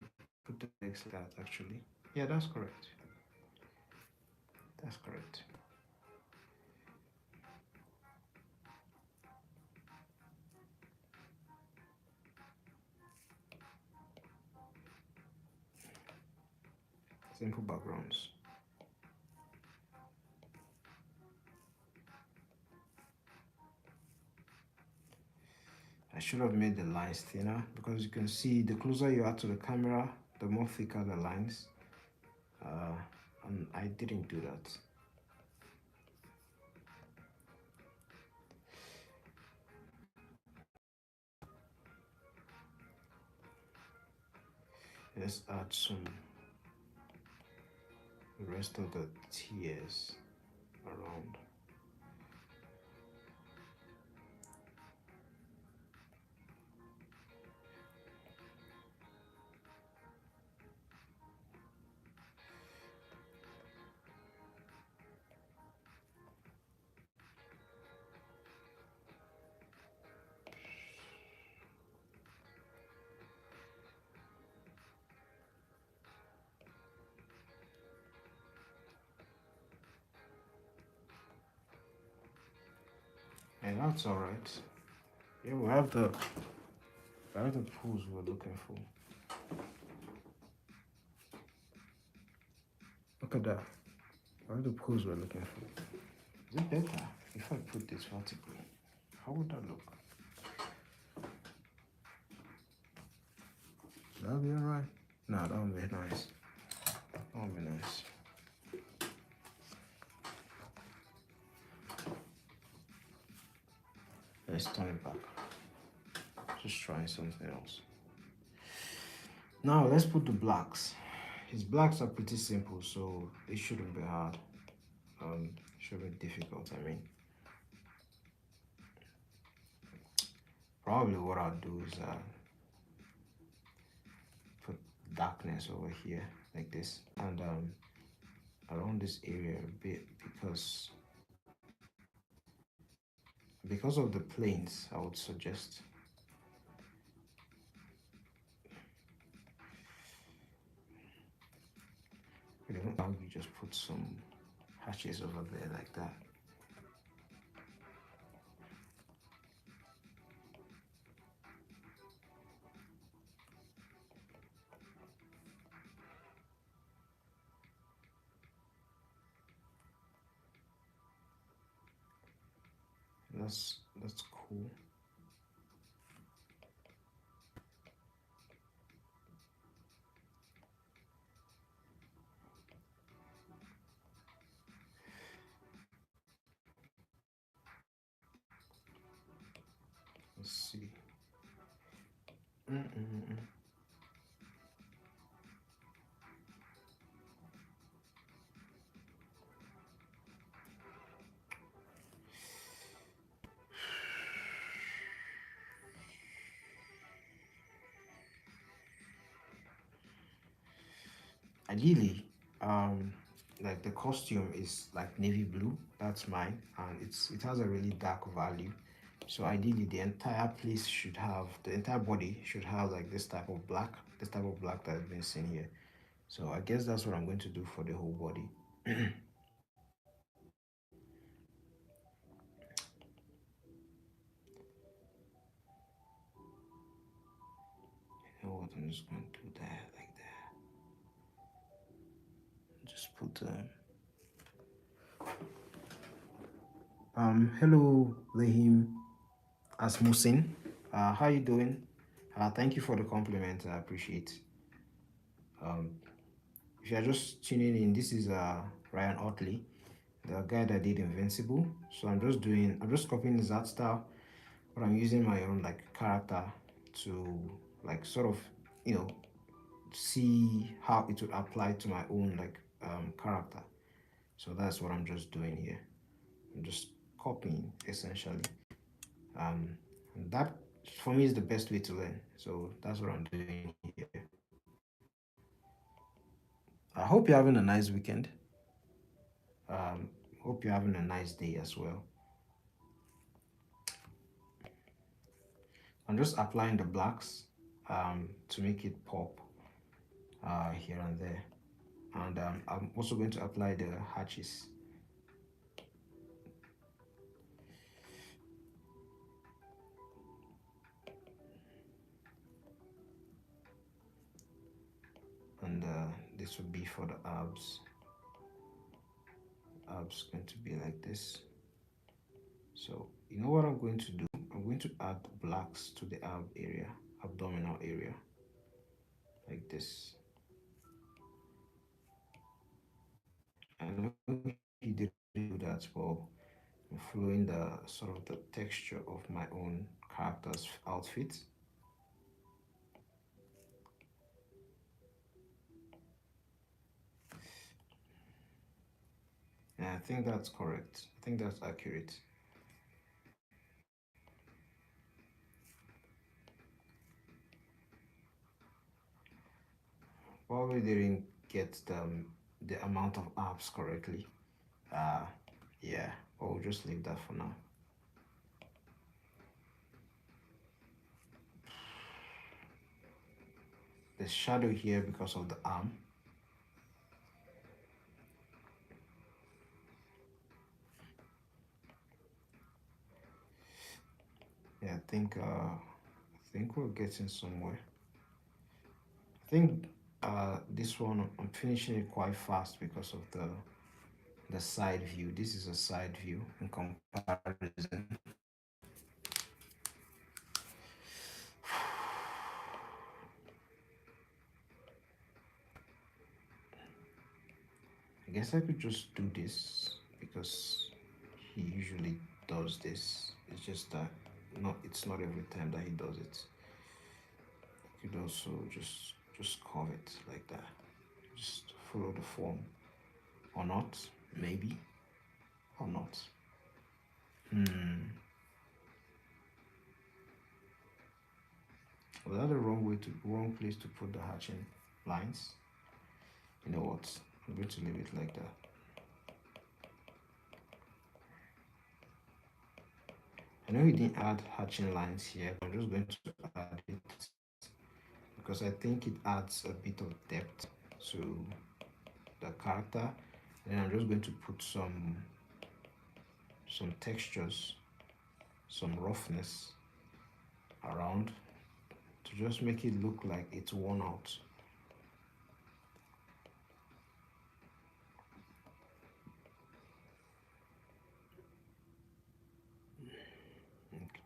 put the legs like that actually. Yeah, that's correct. That's correct. Simple backgrounds. I should have made the lines thinner because you can see the closer you are to the camera, the more thicker the lines. Uh, and I didn't do that. Let's add some the rest of the tears around. And that's all right. Yeah, we have the pools we're looking for. Look at that. We have the pools we're looking for. Is it better if I put this vertically? How would that look? That'll be alright. Nah, that would be nice. That would be nice. Let's turn it back. Just trying something else. Now let's put the blacks. His blacks are pretty simple, so it shouldn't be hard. Shouldn't be difficult. I mean, probably what I'll do is put darkness over here like this, and around this area a bit because of the planes. I would suggest just put some hatches over there like that. That's cool. Let's see. Mm-mm-mm. Ideally, um, like the costume is like navy blue. That's mine, and it has a really dark value. So ideally, the entire body should have like this type of black that has been seen here. So I guess that's what I'm going to do for the whole body. You know what? I'm just going to do that like that. Just put hello, Lahim Asmusin. How you doing? Thank you for the compliment. I appreciate. Um, if you are just tuning in, this is Ryan Otley, the guy that did Invincible. So I'm just copying his art style, but I'm using my own like character to like sort of, you know, see how it would apply to my own like character. So that's what I'm just doing here. I'm just copying essentially. And that for me is the best way to learn. So that's what I'm doing here. I hope you're having a nice weekend. Um, Hope you're having a nice day as well. I'm just applying the blacks to make it pop here and there. And I'm also going to apply the hatches. And this would be for the abs. Abs going to be like this. So you know what I'm going to do? I'm going to add blacks to the abdominal area, like this. I know he didn't do that, but I'm following the sort of the texture of my own character's outfit. And I think that's correct. I think that's accurate. Probably didn't get the amount of abs correctly. Uh, yeah, but we'll just leave that for now. The shadow here because of the arm. Yeah, I think we're getting somewhere. I think this one I'm finishing it quite fast because of the side view. This is a side view in comparison. I guess I could just do this because he usually does this. It's just that it's not every time that he does it. You could also just carve it like that. Just follow the form. Or not. Maybe. Or not. Hmm. Was that the wrong place to put the hatching lines? You know what? I'm going to leave it like that. I know he didn't add hatching lines here, but I'm just going to add it because I think it adds a bit of depth to the character. Then I'm just going to put some textures, some roughness around to just make it look like it's worn out.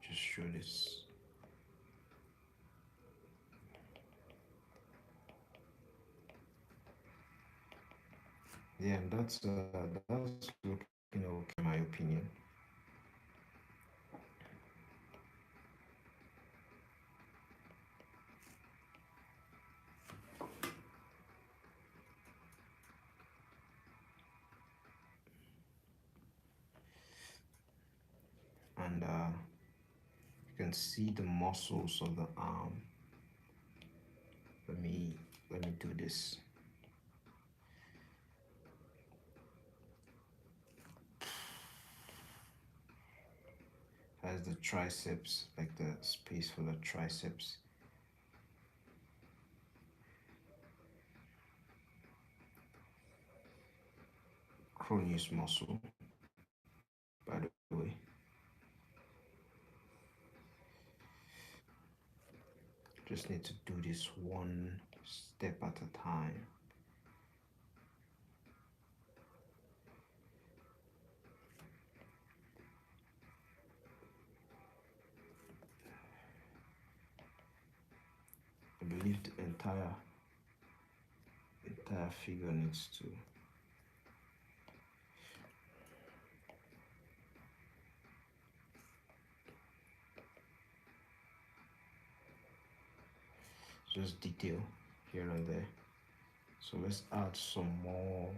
Just show this. Yeah, that's looking okay in my opinion. And you can see the muscles of the arm. Let me do this. Has the triceps, like the space for the triceps. Cronius muscle, by the way. Just need to do this one step at a time. I believe the entire figure needs to. Just detail here and there. So let's add some more.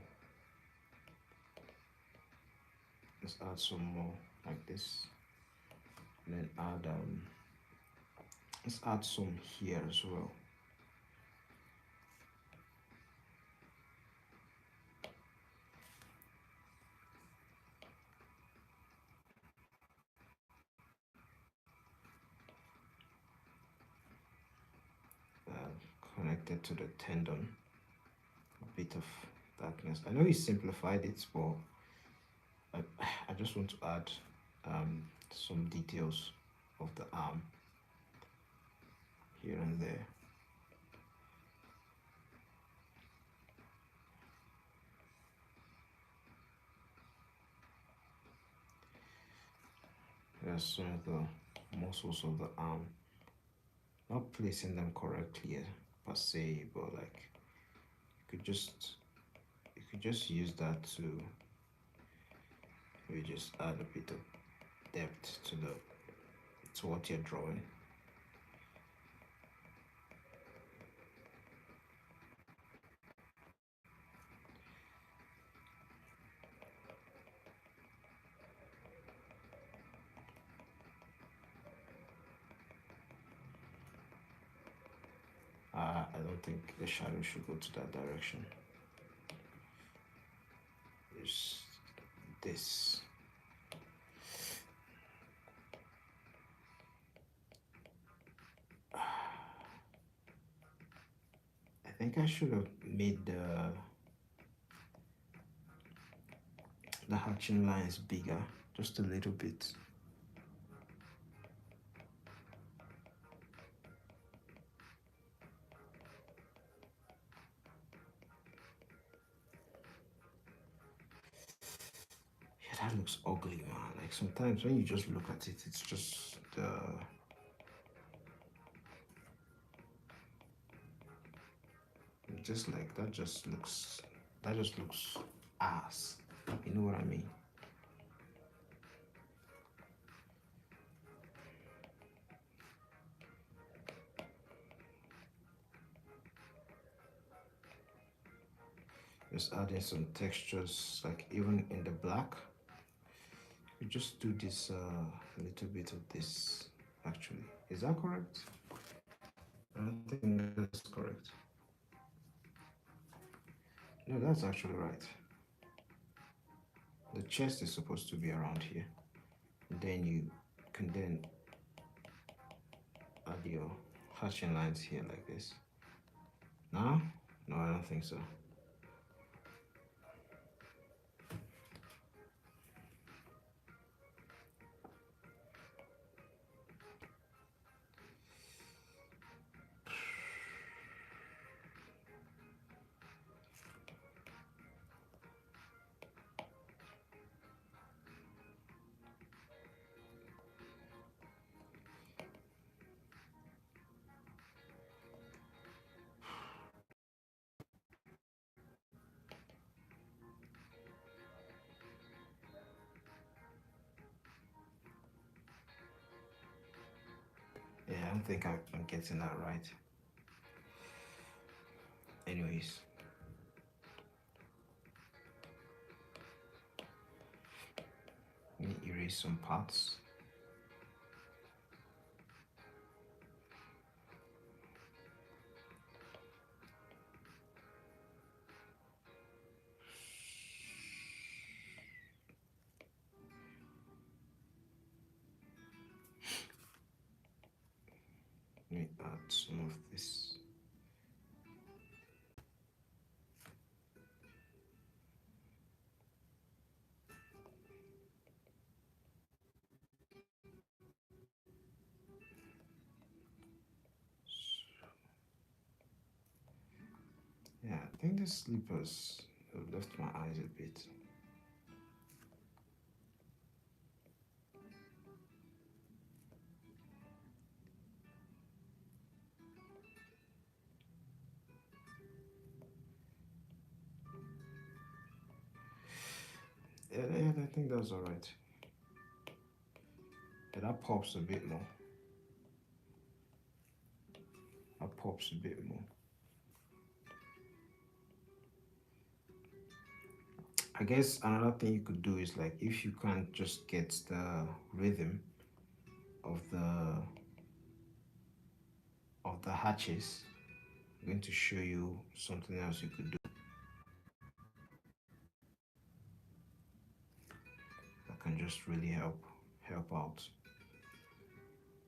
Let's add some more like this. And then let's add some here as well. Connected to the tendon. A bit of darkness. I know he simplified it, but I just want to add some details of the arm here and there. There's some of the muscles of the arm. Not placing them correctly per se, but like you could just use that to maybe just add a bit of depth to what you're drawing. I don't think the shadow should go to that direction. It's this. I think I should have made the hatching lines bigger, just a little bit. Yeah, that looks ugly, man. Like sometimes when you just look at it, it's just just like that just looks ass. You know what I mean? Just adding some textures, like even in the black. You just do this a little bit of this. Actually, is that correct? I don't think that's correct. No, that's actually right. The chest is supposed to be around here. Then you can then add your hatching lines here like this. Now? No, I don't think so. don't think I'm getting that right. Anyways, let me erase some parts. Let me add some of this. Yeah, I think the slippers have left my eyes a bit. Yeah, I think that's all right. Yeah, that pops a bit more. That pops a bit more. I guess another thing you could do is like if you can't just get the rhythm of the hatches, I'm going to show you something else you could do that can just really help out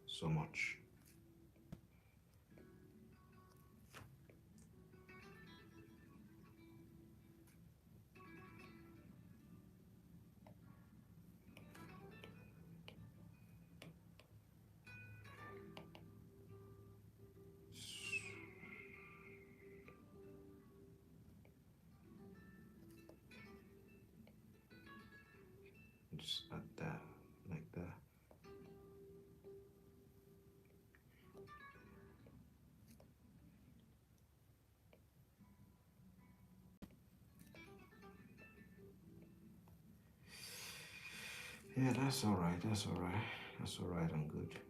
so much. Just add that like that. Yeah, that's all right. That's all right. That's all right. I'm good.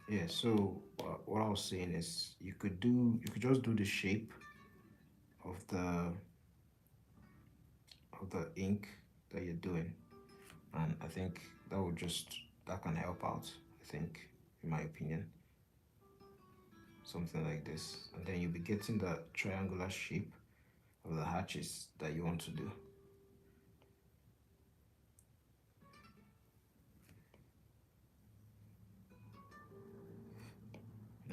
Yeah. So what I was saying is, you could just do the shape of the ink that you're doing, and I think that can help out. I think, in my opinion, something like this, and then you'll be getting the triangular shape of the hatches that you want to do.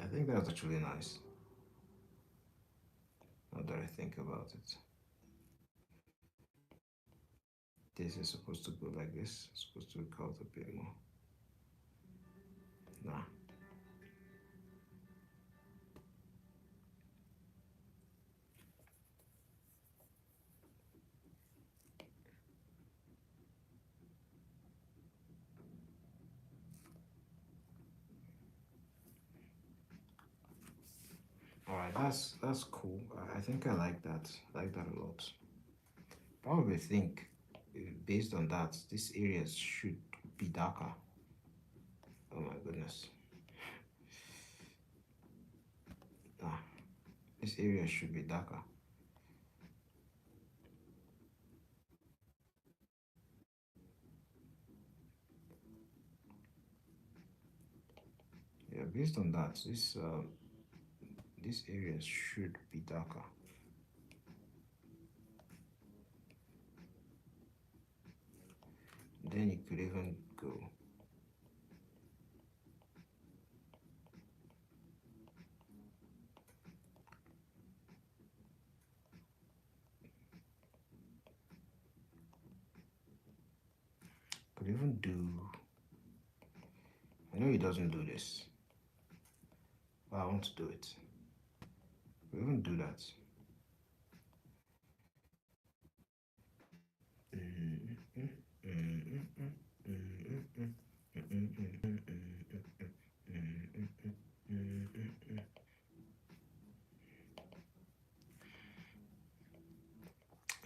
I think that's actually nice. Now that I think about it, this is supposed to go like this. It's supposed to go out a bit more. Nah. All right, that's cool. I think I like that. I like that a lot. Probably think, based on that, these areas should be darker. Oh my goodness. Ah, this area should be darker. Yeah, based on that, this area should be darker. Then you could even go. Could even do. I know he doesn't do this, but I want to do it. We even do that.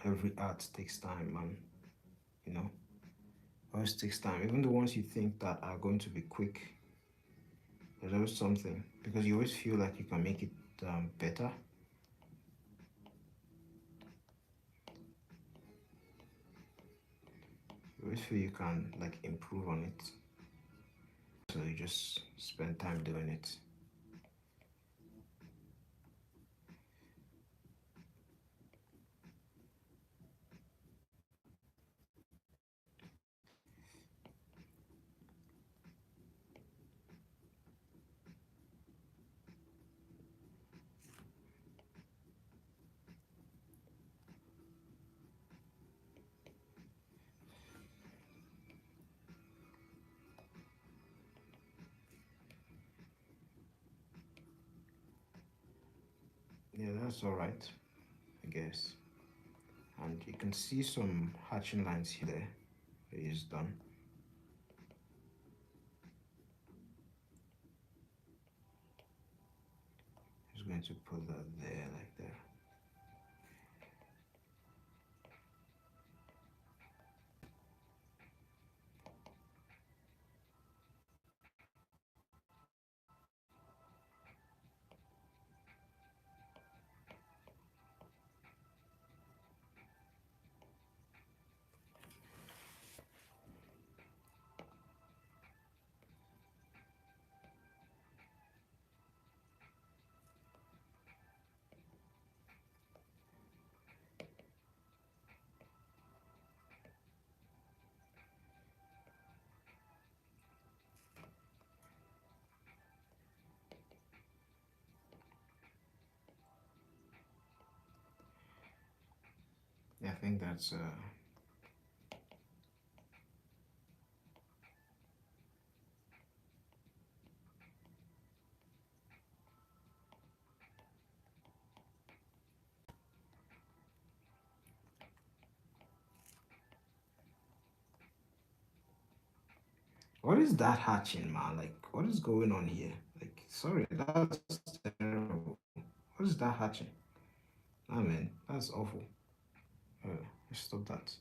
Every art takes time, and you know, always takes time. Even the ones you think that are going to be quick, there's always something because you always feel like you can make it better. You always feel you can like improve on it. So you just spend time doing it. Yeah, that's all right, I guess. And you can see some hatching lines here. There, it is done. Just going to put that there, like there. Yeah, I think that's what is that hatching, man? Like, what is going on here? Like, sorry, that's terrible. What is that hatching? Nah, man, that's awful. Let's stop that.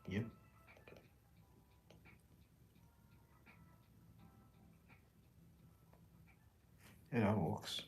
Yep, yeah, that works.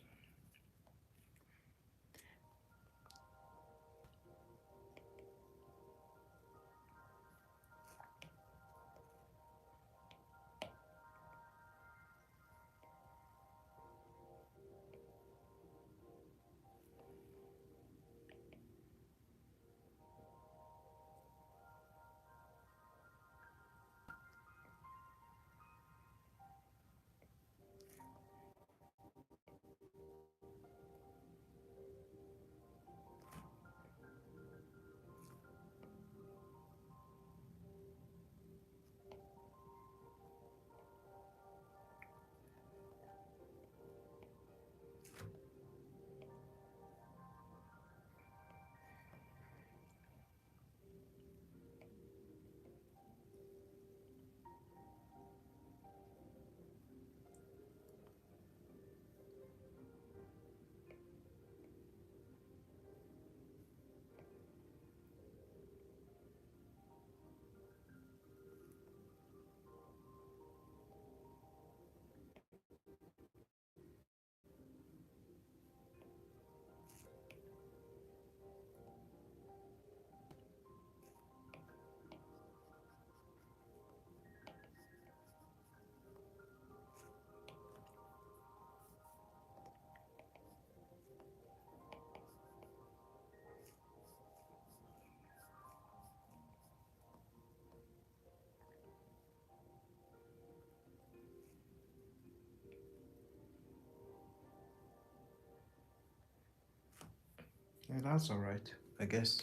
Yeah, that's all right. I guess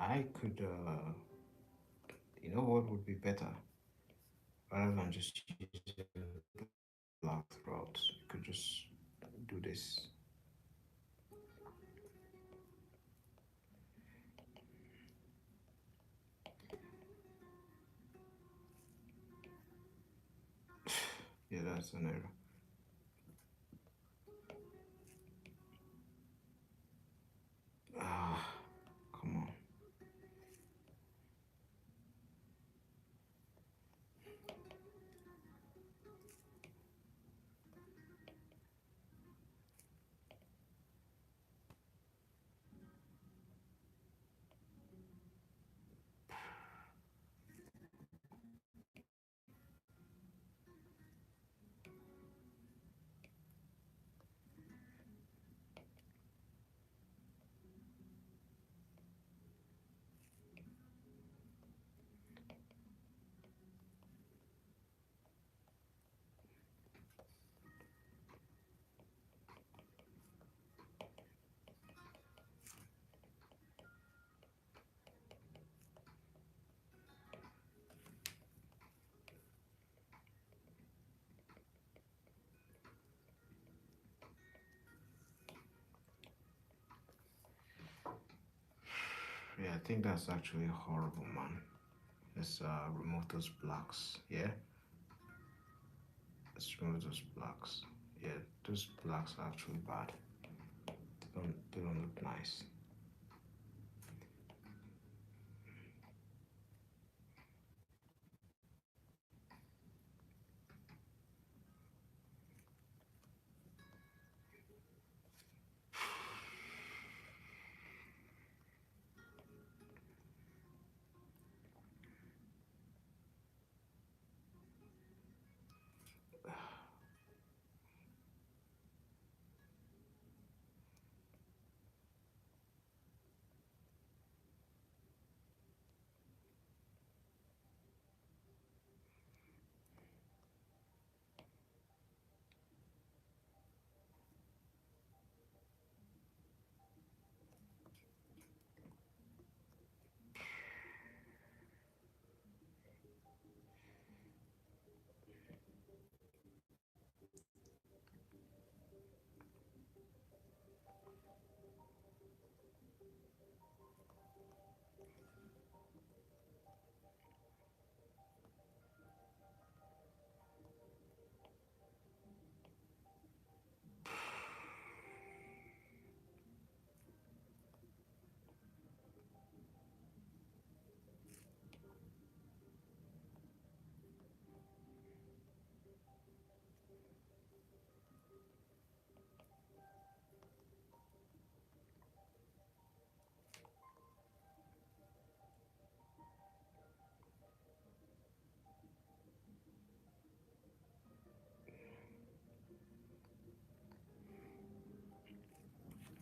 I could, you know what would be better? Rather than just using black throughout, you could just do this. Yeah, that's an error. Ah, come on. Yeah, I think that's actually horrible, man. Let's remove those blacks. Yeah, let's remove those blacks. Yeah, those blacks are actually bad. They don't look nice.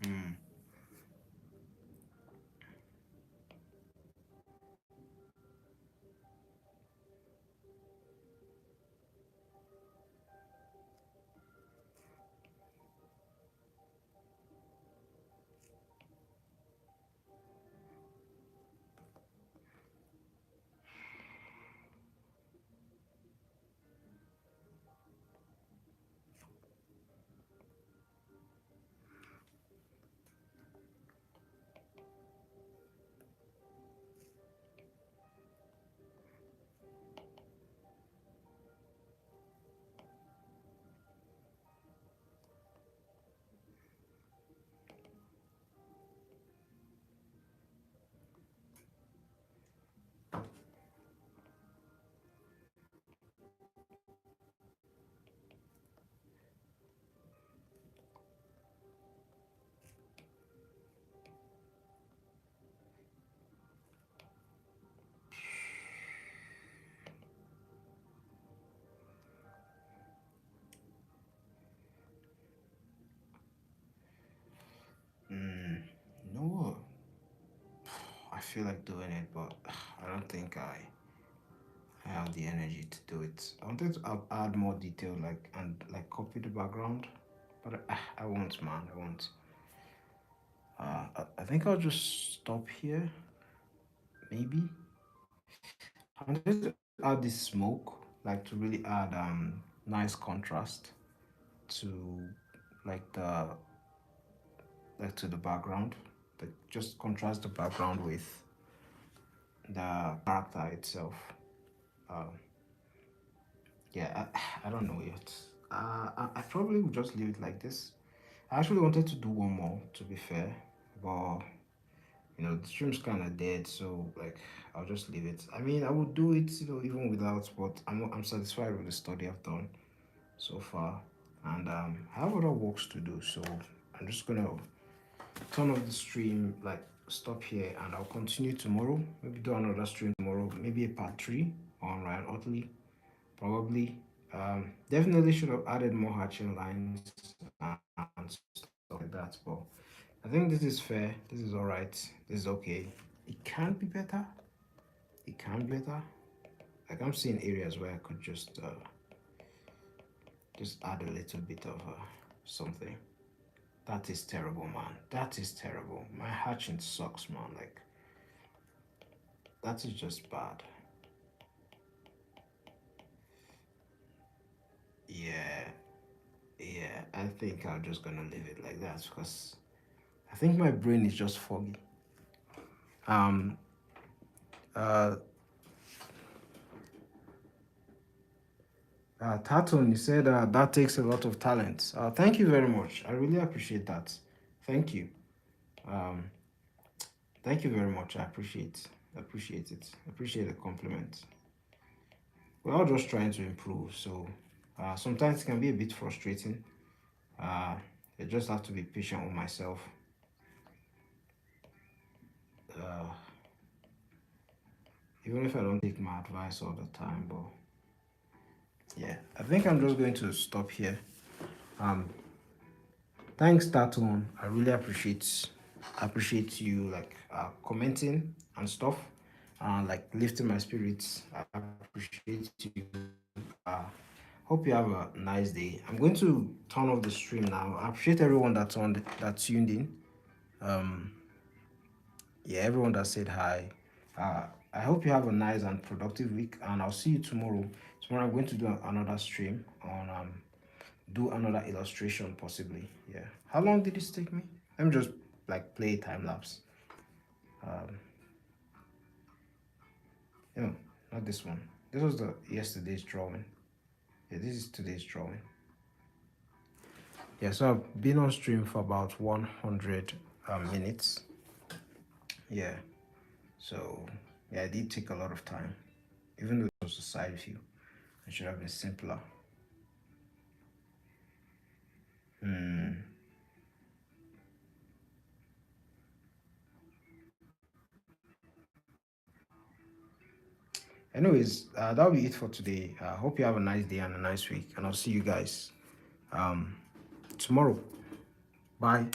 Mm. Mm. No, I feel like doing it, but I don't think I have the energy to do it. I wanted to add more detail, like and like copy the background. But I won't, man. I won't. I think I'll just stop here. Maybe I'm just to add this smoke, like to really add nice contrast to like to the background. Like just contrast the background with the character itself. Uh, yeah, I don't know yet. I probably would just leave it like this. I actually wanted to do one more, to be fair, but the stream's kind of dead, so like I'll just leave it. I mean, I would do it, even without, but I'm satisfied with the study I've done so far, and I have other works to do, so I'm just gonna turn off the stream, like stop here, and I'll continue tomorrow. Maybe do another stream tomorrow, maybe a part three on Ryan Otley, probably. Definitely should have added more hatching lines and stuff like that, but I think this is fair. This is all right. This is okay. It can be better. It can be better. Like I'm seeing areas where I could just add a little bit of something. That is terrible, man. That is terrible. My hatching sucks, man. Like that is just bad. Yeah, yeah. I think I'm just gonna leave it like that because I think my brain is just foggy. Um. Uh. Taton, you said that takes a lot of talent. Thank you very much. I really appreciate that. Thank you. Um, thank you very much. I appreciate it. Appreciate the compliment. We're all just trying to improve, so sometimes it can be a bit frustrating. Uh, I just have to be patient with myself. Uh, Even if I don't take my advice all the time, but yeah, I think I'm just going to stop here. Um, Thanks, Taton. I really appreciate you like commenting and stuff, and like lifting my spirits. I appreciate you. Uh, Hope you have a nice day. I'm going to turn off the stream now. I appreciate everyone that tuned in. Um, yeah, everyone that said hi. I hope you have a nice and productive week, and I'll see you tomorrow. Tomorrow I'm going to do another stream on do another illustration possibly. Yeah. How long did this take me? Let me just like play time lapse. Um, no, not this one. This was the yesterday's drawing. Yeah, this is today's drawing. Yeah, so I've been on stream for about 100 minutes. Yeah. So yeah, it did take a lot of time. Even though it was a side view, it should have been simpler. Hmm. Anyways, that'll be it for today. I hope you have a nice day and a nice week, and I'll see you guys tomorrow. Bye.